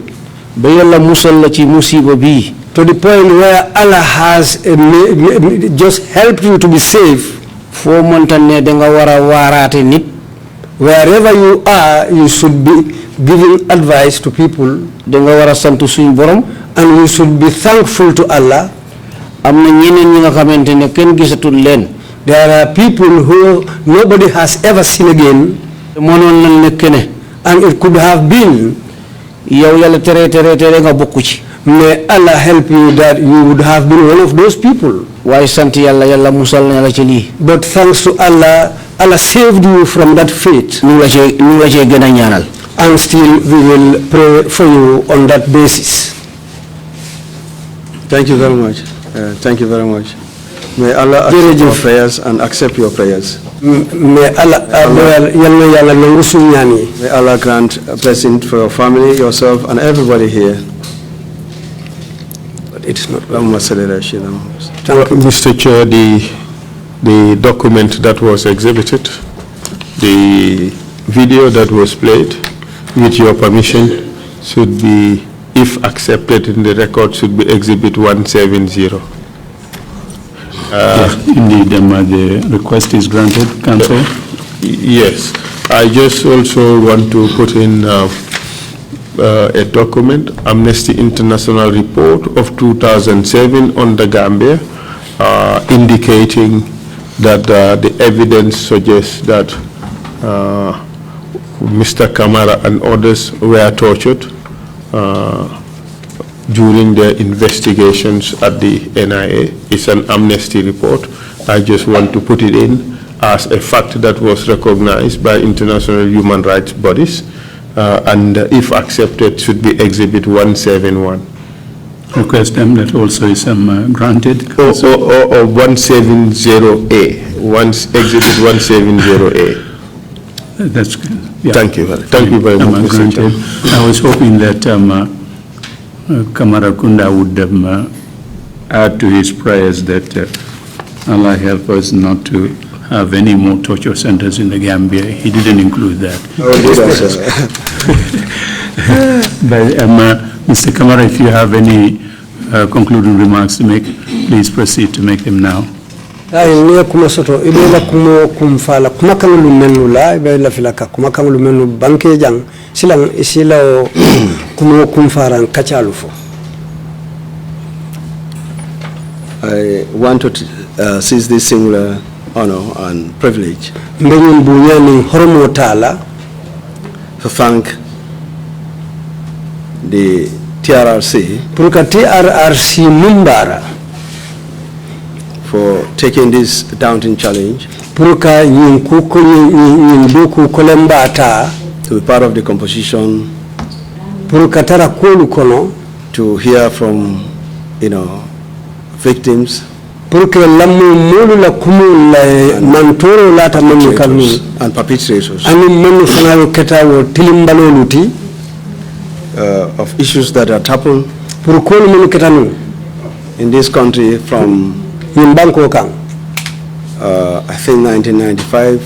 to the point where Allah has just helped you to be safe. Wherever you are, you should be giving advice to people, and we should be thankful to Allah. There are people who nobody has ever seen again, and it could have been. May Allah help you that you would have been one of those people. But thanks to Allah, Allah saved you from that fate. And still we will pray for you on that basis. Thank you very much. Thank you very much. May Allah accept your prayers and accept your prayers. May Allah grant a blessing for your family, yourself, and everybody here. But it's not. Thank you. Mr. Chair, the document that was exhibited, the video that was played, with your permission, should be, if accepted in the record, should be Exhibit 170. Yes, indeed, the request is granted, Council. Yes. I just also want to put in a document, Amnesty International report of 2007 on the Gambia, indicating that the evidence suggests that Mr. Camara and others were tortured during their investigations at the NIA. It's an amnesty report. I just want to put it in as a fact that was recognized by international human rights bodies, and if accepted, should be Exhibit 171. Request them that also is granted. Or 170A, Exhibit 170A. That's good. Yeah. Thank you very much, Mr. Chair. I was hoping that Camara Kunda would add to his prayers that Allah help us not to have any more torture centers in the Gambia. He didn't include that. But Mr. Camara, if you have any concluding remarks to make, please proceed to make them now. Niya kuma soto ibela kuma kumfala kuma kangulu menu la ibela filaka kuma kangulu menu banke jang silang isila kuma kumfaran kachalufo. I want to seize this singular honor and privilege mbenyin bunyani horomo tala to thank the TRRC purka TRRC mumbara for taking this daunting challenge purka nyinduku kolembata to be part of the composition, purka tara kolu kono to hear from victims purka lamu mulu la kumu la mantoro lata menu kalmi and perpetrators ani menu fanayo ketawo tilimbalo luti of issues that had happened purkolu menu ketanu in this country from I think 1995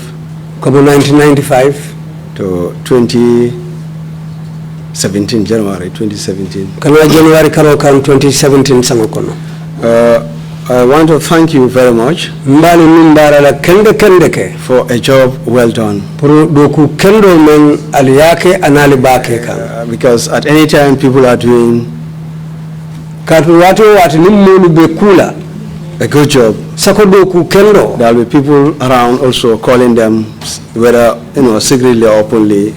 to 2017, January 2017. January 2017 I want to thank you very much for a job well done. Because at any time people are doing a good job, there will be people around also calling them, whether secretly or openly,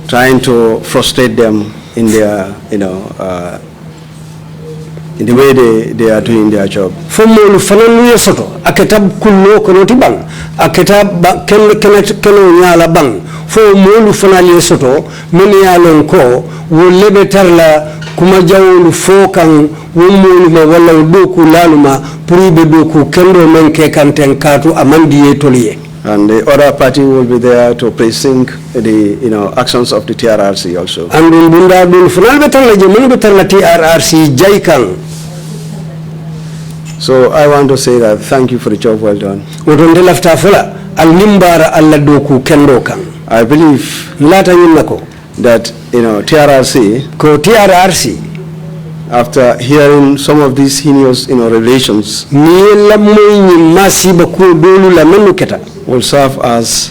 trying to frustrate them in their in the way they are doing their job. Fomolu fananu soto aketab kullo kono tibang aketab keno nyala bang fomolu fanali soto meni yalon ko wo lebetarla kuma jawolu fokan wumolu ma wala doku laluma puribe doku kendo men ke kanten katu amandi yetoliye. And the other party will be there to precinct the actions of the TRRC also. And bunda dun funal betalla je mun betalla TRRC jaykan. So I want to say that thank you for the job well done. Wotonde lafta fula al nimbara alla doku kendo kan. I believe lata yunako that TRRC after hearing some of these heinous revelations will serve as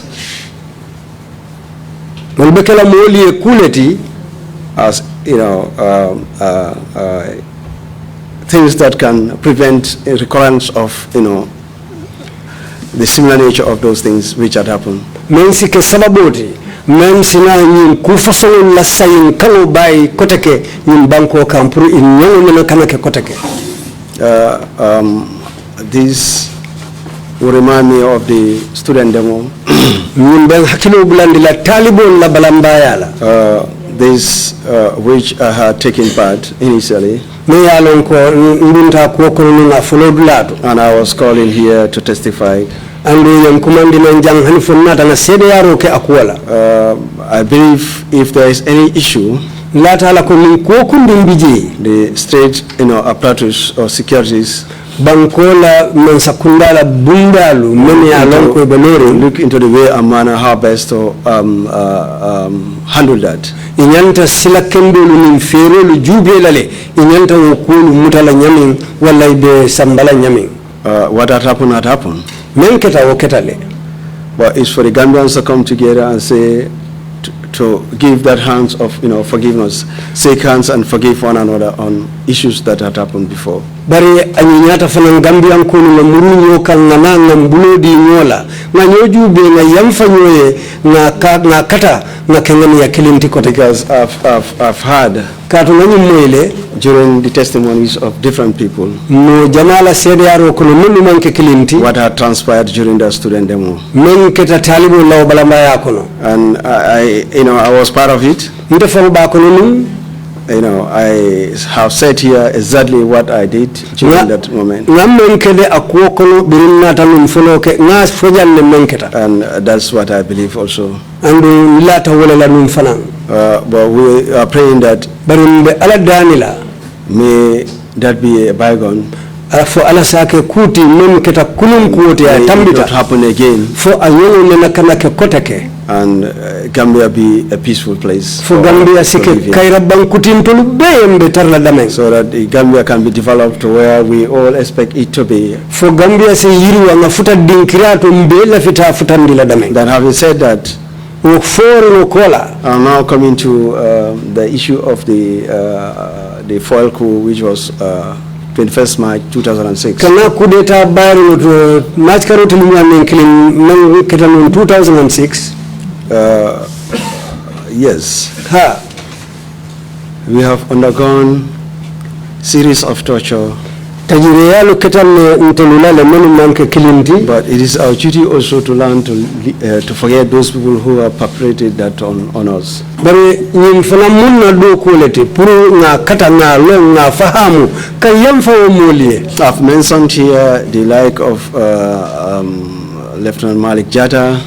things that can prevent a recurrence of the similar nature of those things which had happened. Men sina yin ku façon la sayin kalo bay koteke yin banko kam pour in nyango nyana kanake koteke these will remind me of the student demo. This which I had taken part initially. And I was calling here to testify. I believe if there is any issue, the state, apparatus or securities bankola mensakundala bundalu many along look into the way and manner how best to handle that. Inyanta sila kendulu nimferelu jubelale inyanta wukulu mutala nyaming wala ibe sambala nyaming. What had happened. Menketa woketale. But it's for the Gambians to come together and say to give that hands of forgiveness, shake hands and forgive one another on issues that had happened before. Bari anyata fanan Gambian kunu na murunyo kangana na mbulodi nyola na nyoju be na yamfanyoye na kata na kengani ya kilinti kote. Because I've heard during the testimonies of different people what had transpired during the student demo. And I was part of it. I have said here exactly what I did during that moment. And that's what I believe also. But we are praying that may that be a bygone. For Allah sake kuti keta kulum kuote ya tambita. Not happen again. For ayo nena kanake kotake. And Gambia be a peaceful place. For Gambia sike kaira bankutin tolu beyembe tarla dameng. So that the Gambia can be developed to where we all expect it to be. For Gambia se yiru angafuta dinkirato mbela fita futandila dameng. Then having said that, I'm now coming to the issue of the foil coup, which was 21st March 2006. Kana kudeta baru March karoti nang 2006. Yes. We have undergone series of torture. But it is our duty also to learn to forget those people who have perpetrated that on us. I've mentioned here the like of Lieutenant Malik Jata,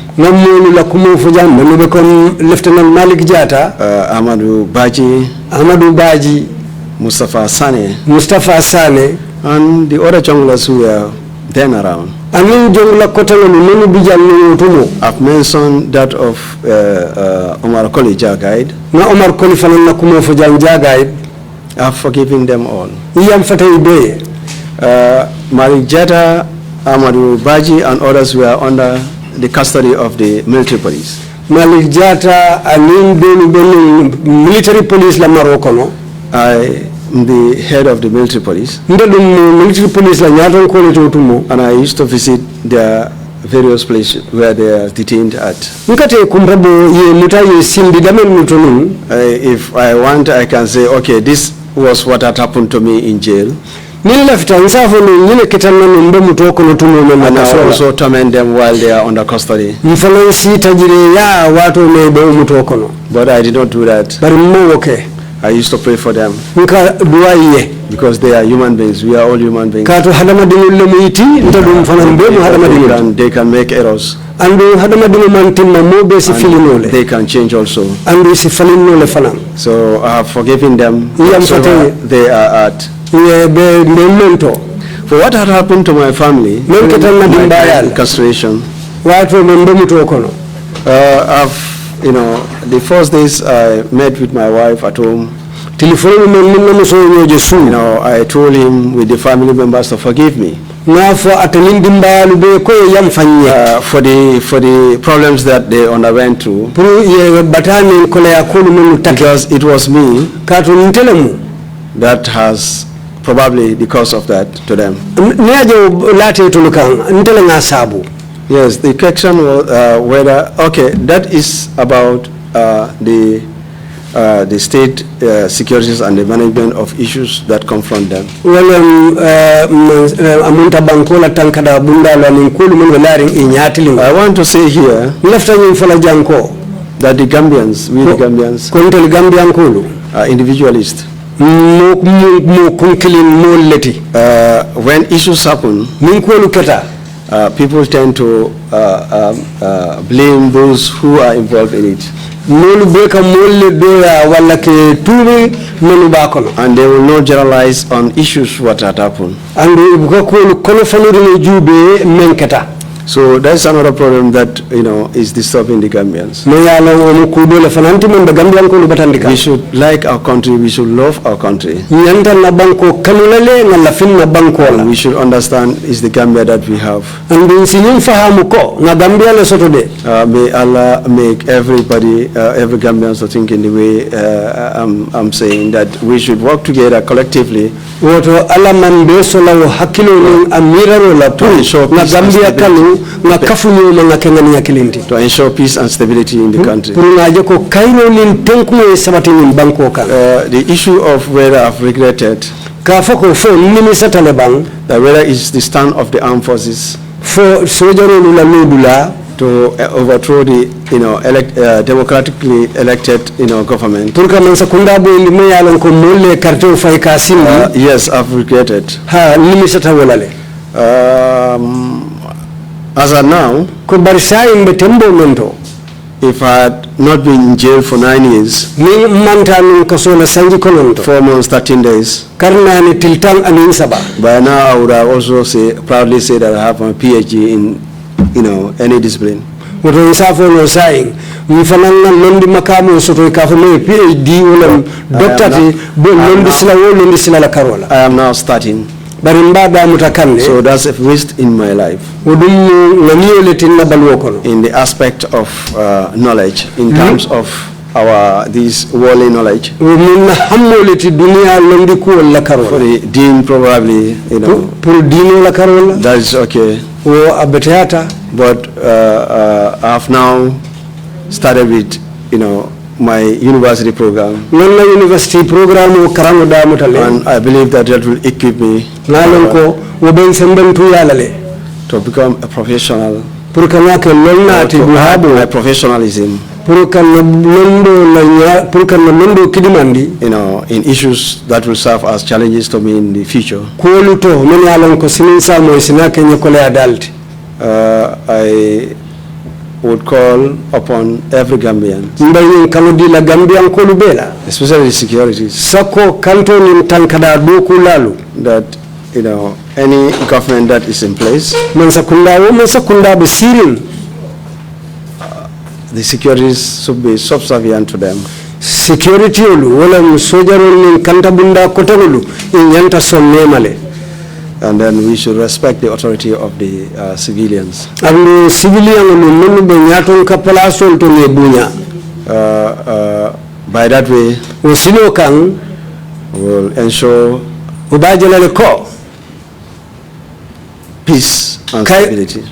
Lieutenant Malik Jata, Ahmadu Baji, Mustafa Sane, and the other junglers who were then around. I've mentioned that of Omar Koli Jagaid. I've forgiven them all. Malik Jata, Ahmadu Baji, and others were under the custody of the military police. Malik Jata and military police la Morocco. The head of the military police. And I used to visit their various places where they are detained at. If I want, I can say, okay, this was what had happened to me in jail. And I also torment them while they are under custody. But I did not do that. I used to pray for them because they are human beings. We are all human beings. And they can make errors. And they can change also. So I have forgiven them. They are at. For what had happened to my family, my castration, the first days I met with my wife at home. I told him with the family members to forgive me for the problems that they underwent through, because it was me that has probably the cause of that to them. Yes, the question was whether, okay, that is about the the state securities and the management of issues that confront them. I want to say here that the Gambians, we the Gambians, are individualists. When issues happen, people tend to blame those who are involved in it. And they will not generalize on issues what had happened. So that's another problem that is disturbing the Gambians. We should like our country. We should love our country. And we should understand it's the Gambia that we have. May Allah make everybody, every Gambian to think in the way I'm saying, that we should work together collectively to ensure peace and stability in the country. The issue of whether I've regretted that whether it's the stand of the armed forces to overthrow the democratically elected government. Yes, I've regretted. As of now, if I had not been in jail for 9 years, 4 months, 13 days, by now I would have also proudly say that I have my PhD in any discipline. I am now starting. So that's a waste in my life. In the aspect of knowledge, in terms of this worldly knowledge. For the dean, probably, that is okay. But I have now started with, my university program. And I believe that will equip me to become a professional. To have my professionalism, in issues that will serve as challenges to me in the future. I would call upon every Gambian, especially the securities, that any government that is in place, the securities should be subservient to them. Security and then we should respect the authority of the civilians. By that way, we'll ensure peace and stability.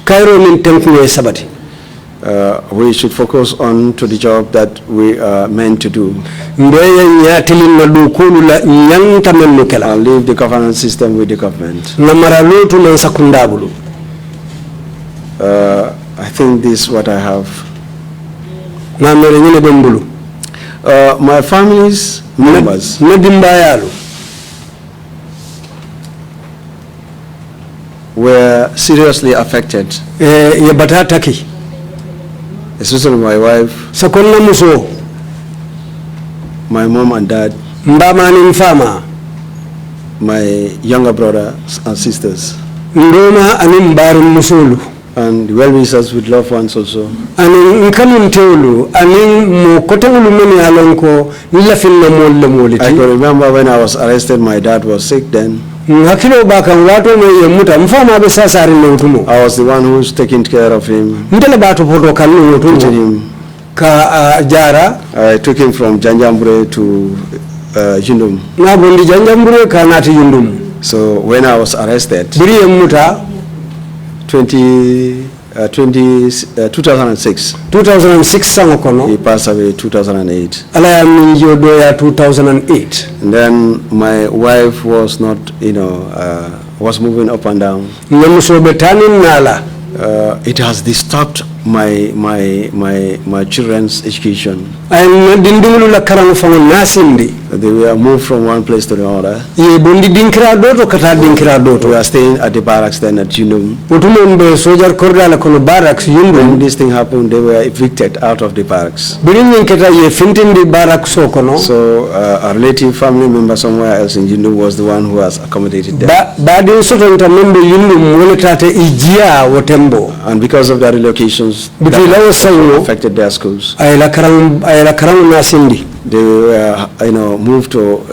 We should focus on to the job that we are meant to do. And leave the governance system with the government. I think this is what I have. My family's members were seriously affected. Especially my wife, my mom and dad, my younger brothers and sisters, and the well-wishers with loved ones also. I can remember when I was arrested, my dad was sick then. I was the one who was taking care of him. I took him from Janjambure to Jundum. So when I was arrested, 2006. 2006 sango kono. He passed away 2008. Ala ya minjo do ya 2008. And then my wife was not, was moving up and down. Nyamuso betani nala. It has disturbed my children's education. Ay dindulu la karangu fango nasindi. They were moved from one place to the other. Ye bondi dinkira doto kata dinkira doto. We are staying at the barracks then at Yundum. Utumombe sojar korda la kono barracks Yundum. When this thing happened, they were evicted out of the barracks. Birin keta ye fintindi barracks so kono. So a relative family member somewhere else in Yundum was the one who has accommodated them. Badin soto ntamembe Yundum wole tate ijia wotembo. And because of the relocations, that affected their schools. Ay la karangu nasindi. They were, moved to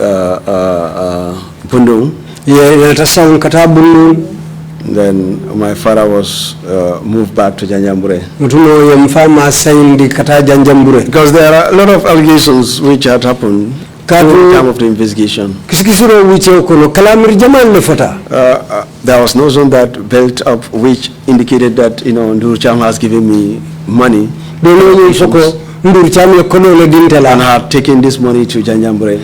Bundung. Then my father was moved back to Janjambure. Because there are a lot of allegations which had happened at the time of the investigation. There was no zone that built up which indicated that Ndurcham has given me money. And had taken this money to Janjambure.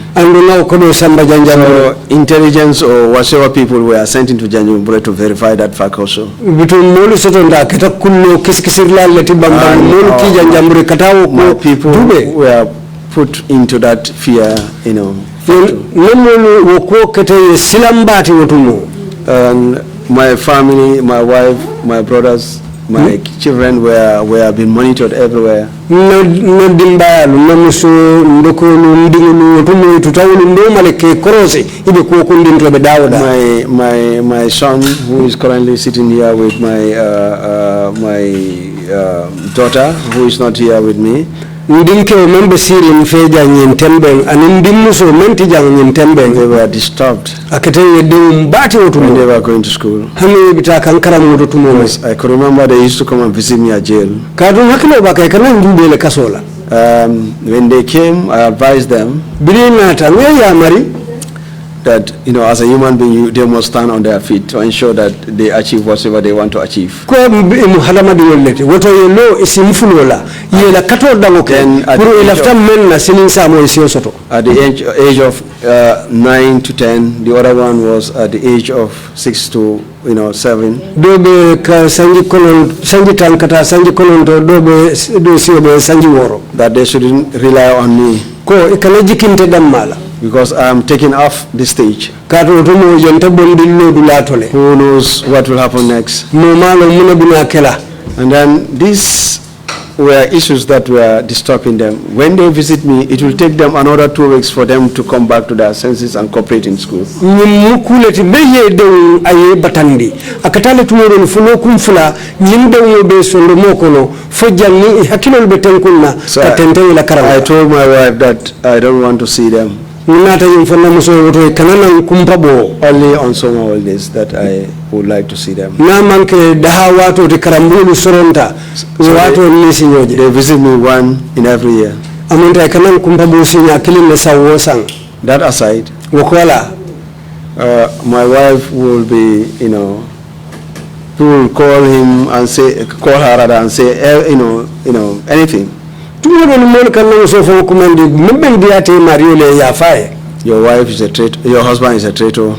So intelligence or whatever people were sent into Janjambure to verify that fact also. My people were put into that fear, And my family, my wife, my brothers, my children were being monitored everywhere. My son, who is currently sitting here with my daughter, who is not here with me. They were disturbed when they were going to school. Yes, I could remember they used to come and visit me at jail. When they came, I advised them that, as a human being, they must stand on their feet to ensure that they achieve whatever they want to achieve. Then at the age of 9 to 10, the other one was at the age of 6 to 7. That they shouldn't rely on me, because I am taking off the stage. Who knows what will happen next? And then these were issues that were disturbing them. When they visit me, it will take them another 2 weeks for them to come back to their senses and cooperate in school. So, I told my wife that I don't want to see them. Only on summer holidays that I would like to see them. So they visit me one in every year. That aside, my wife will be, will call him and say, call her and say, anything. Your wife is a traitor. Your husband is a traitor. Your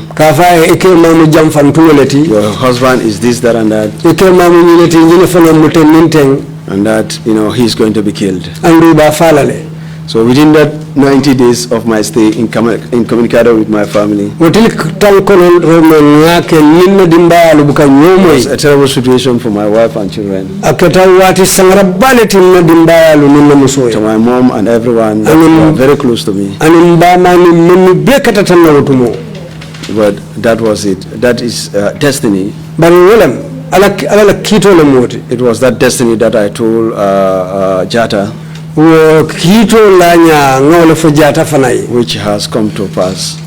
husband is this, that, and that. And that, he's going to be killed. So within that 90 days of my stay in Communicado with my family, it was a terrible situation for my wife and children, to my mom and everyone that were very close to me. But that was it. That is destiny. It was that destiny that I told Jata, which has come to pass.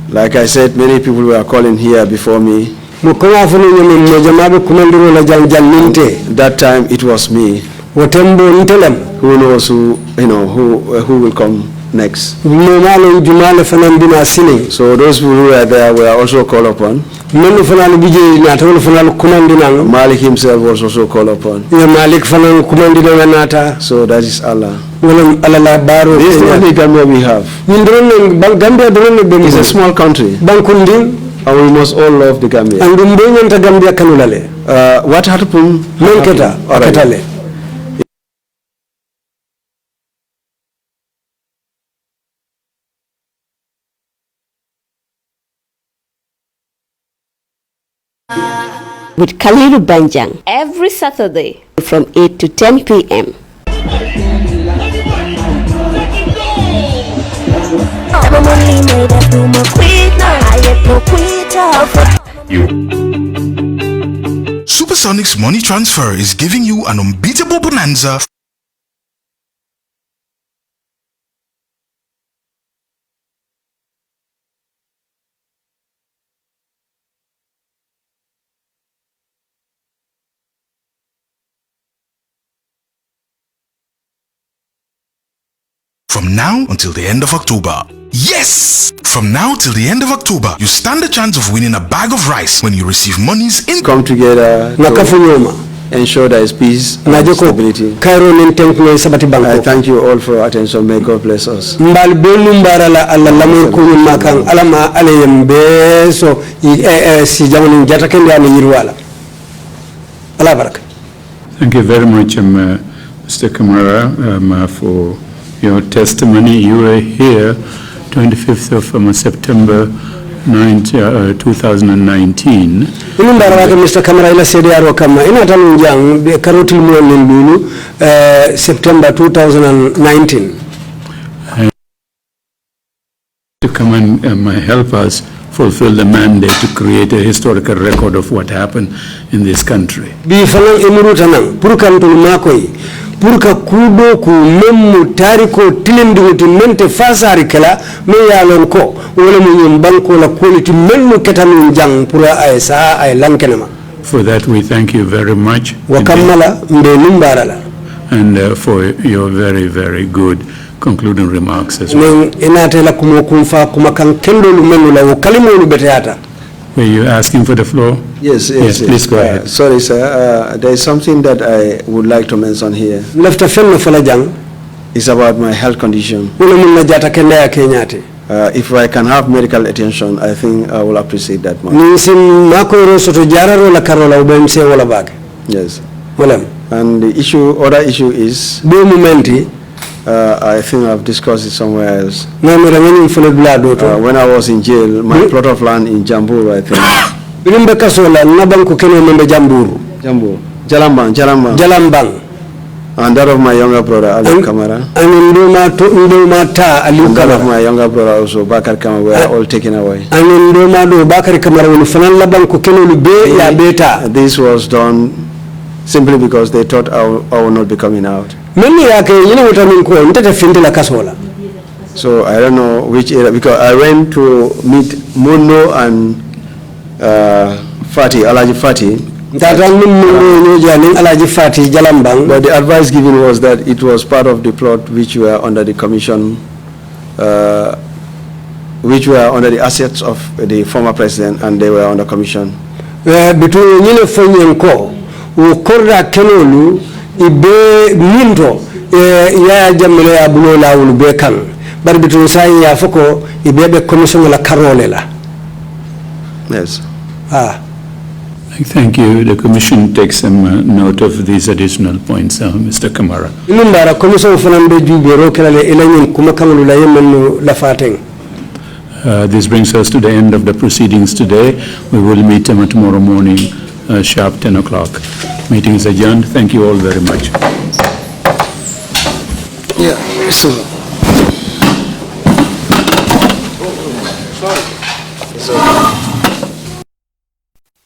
Like I said, many people were calling here before me. That time it was me Who knows who will come next? So those who were there were also called upon. Malik himself was also called upon. So that is Allah. This is the only Gambia we have. It's a small country. And we must all love the Gambia. What happened? With Kalilu Banjang every Saturday from 8 to 10 p.m. Supersonic's money transfer is giving you an unbeatable bonanza. From now until the end of October. Yes! From now till the end of October, you stand a chance of winning a bag of rice when you receive monies in. Come together to ensure there is peace and stability. I thank you all for your attention. May God bless us. Thank you very much, Mr. Camara, for your testimony. You were here 25th of September 2019. Mr. Camara ila sedi aro kama ina talu njang karoti lulu September 2019. To come and help us fulfill the mandate to create a historical record of what happened in this country. Bi falang imuruta nang purkan tulmakoi purka kudo ku memmu tariko tilindinguti mente fasari kala me yalon ko wala mu yimbanko la quality memmu ketanu jang pura ay sa ay lankenema. For that we thank you very much. Wakamala mbe numbarala. And for your very, very good concluding remarks as well. Were you asking for the floor? Yes. Please go ahead. Sorry, sir. There is something that I would like to mention here. It's about my health condition. If I can have medical attention, I think I will appreciate that much. Yes. And the other issue is, I think I've discussed it somewhere else. When I was in jail, my plot of land in Jambur, I think. Jalambang. And that of my younger brother, Camara. And that of my younger brother also, Bakar Camara, were all taken away. This was done simply because they thought I will not be coming out. So I don't know which area, because I went to meet Mundo and Alaji Fati. But the advice given was that it was part of the plot which were under the commission, which were under the assets of the former president, and they were under commission. Between Kenolu, Ibe Mindo, ya jamile ya bulola ulubekan. But between Sai ya foko, Ibe commission la Carolela. Yes. Thank you. The Commission takes some note of these additional points, Mr. Camara. This brings us to the end of the proceedings today. We will meet tomorrow morning, sharp 10 o'clock. Meeting is adjourned. Thank you all very much. Yeah, so.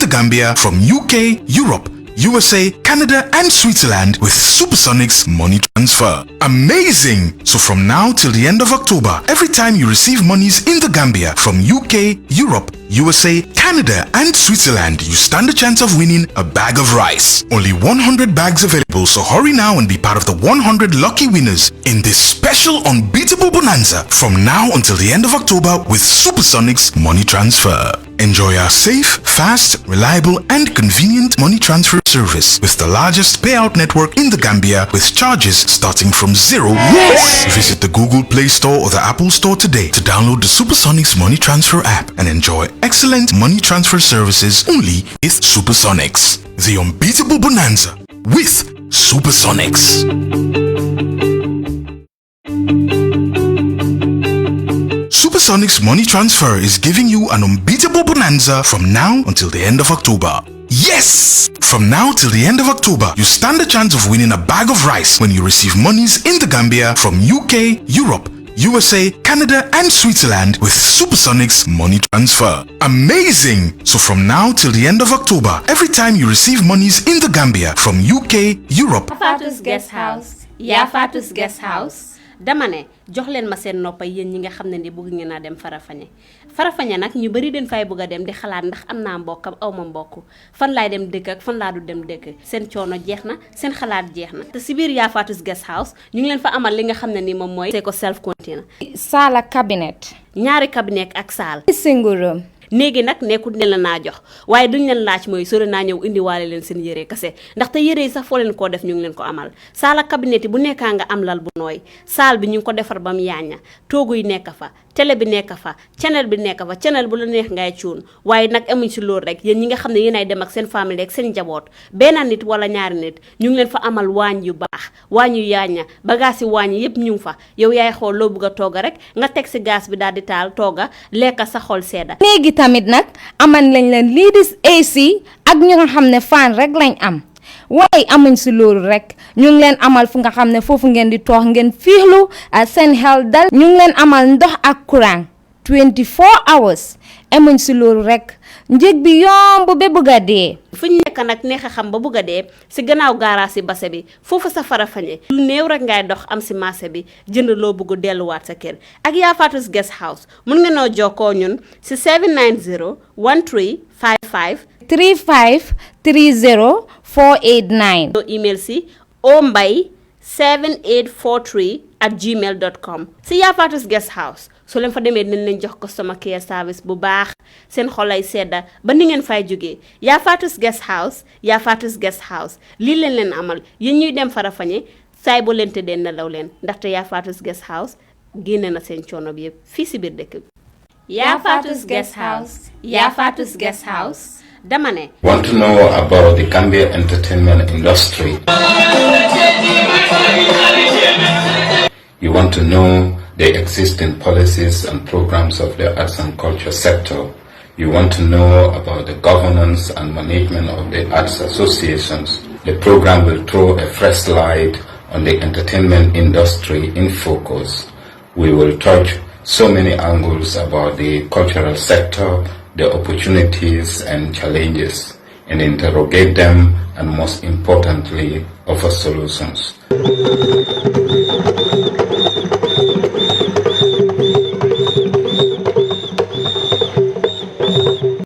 Gambia from UK, Europe, USA, Canada, and Switzerland with Supersonics money transfer. Amazing! So from now till the end of October, every time you receive monies in the Gambia from UK, Europe, USA, Canada, and Switzerland, you stand a chance of winning a bag of rice. Only 100 bags available, so hurry now and be part of the 100 lucky winners in this special unbeatable bonanza from now until the end of October with Supersonics money transfer. Enjoy our safe, fast, reliable, and convenient money transfer service with the largest payout network in the Gambia with charges starting from $0. Yes! Visit the Google Play Store or the Apple Store today to download the Supersonics money transfer app and enjoy excellent money transfer services only with Supersonics. The unbeatable bonanza with Supersonics. Supersonics money transfer is giving you an unbeatable bonanza from now until the end of October. Yes! From now till the end of October, you stand a chance of winning a bag of rice when you receive monies in the Gambia from UK, Europe, USA, Canada, and Switzerland with Supersonics money transfer. Amazing! So from now till the end of October, every time you receive monies in the Gambia from UK, Europe, Yafatus Guest House, Yafatus Guest House. dama ne jox leen ma seen noppa yéen ñi nga xam ne ni bëgg ngeen a dem Farafanya nag ñu bari den fay bëgg a dem di xalaat ndax am naa mbokk am aw ma mbokk fan laay dem dëkk ak fan laa du dem dëkk seen coono jeex na seen xalaat jeex na te si biir Yafatus Guest House ñu ngi leen fa amal li nga xam ne ni moom mooy ko self container saala cabinet ñaari cabinet ak saal single room néegi nag nekkul ne la naa jox waaye duñ leen laaj mooy sore naa ñëw indiwaale leen seen yére kase ndaxte yére yi sax foo leen koo def ñu ngi leen ko amal saala cabinet yi bu nekkaa nga am lal bu nooy saal bi ñu ngi ko defar ba mu yaaña toogu yi nekk fa télé bi nekk fa channel bi nekk fa channel bu la neex ngay cuun waaye nag amuñ si loolu rek yéen ñi nga xam ne yéen ay dem ak seen famille ak seen njaboot benn nit wala ñaari nit ñu ngi leen fa amal waañ yu baax waañ yu yaaña bagage yi waañ yëpp ñu ngi fa yow yaay xool loo bëgg a tooga rek nga teg si gaz bi daal di taal tooga lekka sa xol sedda léegi tamit nag aman lañ leen lii di AC ak ñu nga xam ne fan rek lañ am waaye amuñ si loolu rek ñu ngi leen amal fu nga xam ne foofu ngeen di toog ngeen fiixlu seen xel dal ñu ngi leen amal ndox ak courant 24 hours amuñ si loolu rek njëg bi yomb ba bëgg a dee fu ñu nekk nag neex a xam ba bëgg a dee si gannaaw gaaraas si base bi foofu sa Farafanya lu néew rek ngay dox am si marché bi jënd loo bëgg delluwaat sa kër ak Yafatus Guest House mun nga noo jokkoo ñun si 790 1355 35 30 489 email si ombay7843@gmail.com si Yafatus Guest House so leen fa demee dinañ leen jox customer care service bu baax seen xolay sedda ba ni ngeen fay jógee Yafatus Guest House Yafatus Guest House lii leen amal yéen ñuy dem Farafanya saay boo leen tëddee nelaw leen ndaxte Yafatus Guest House génne na seen coono bi yëpp fii si biir dëkk bi Yafatus Guest House Yafatus Guest House dama ne want to know about the Gambia entertainment industry. You want to know the existing policies and programs of the arts and culture sector. You want to know about the governance and management of the arts associations. The program will throw a fresh light on the entertainment industry in focus. We will touch so many angles about the cultural sector, the opportunities and challenges, and interrogate them, and most importantly, offer solutions.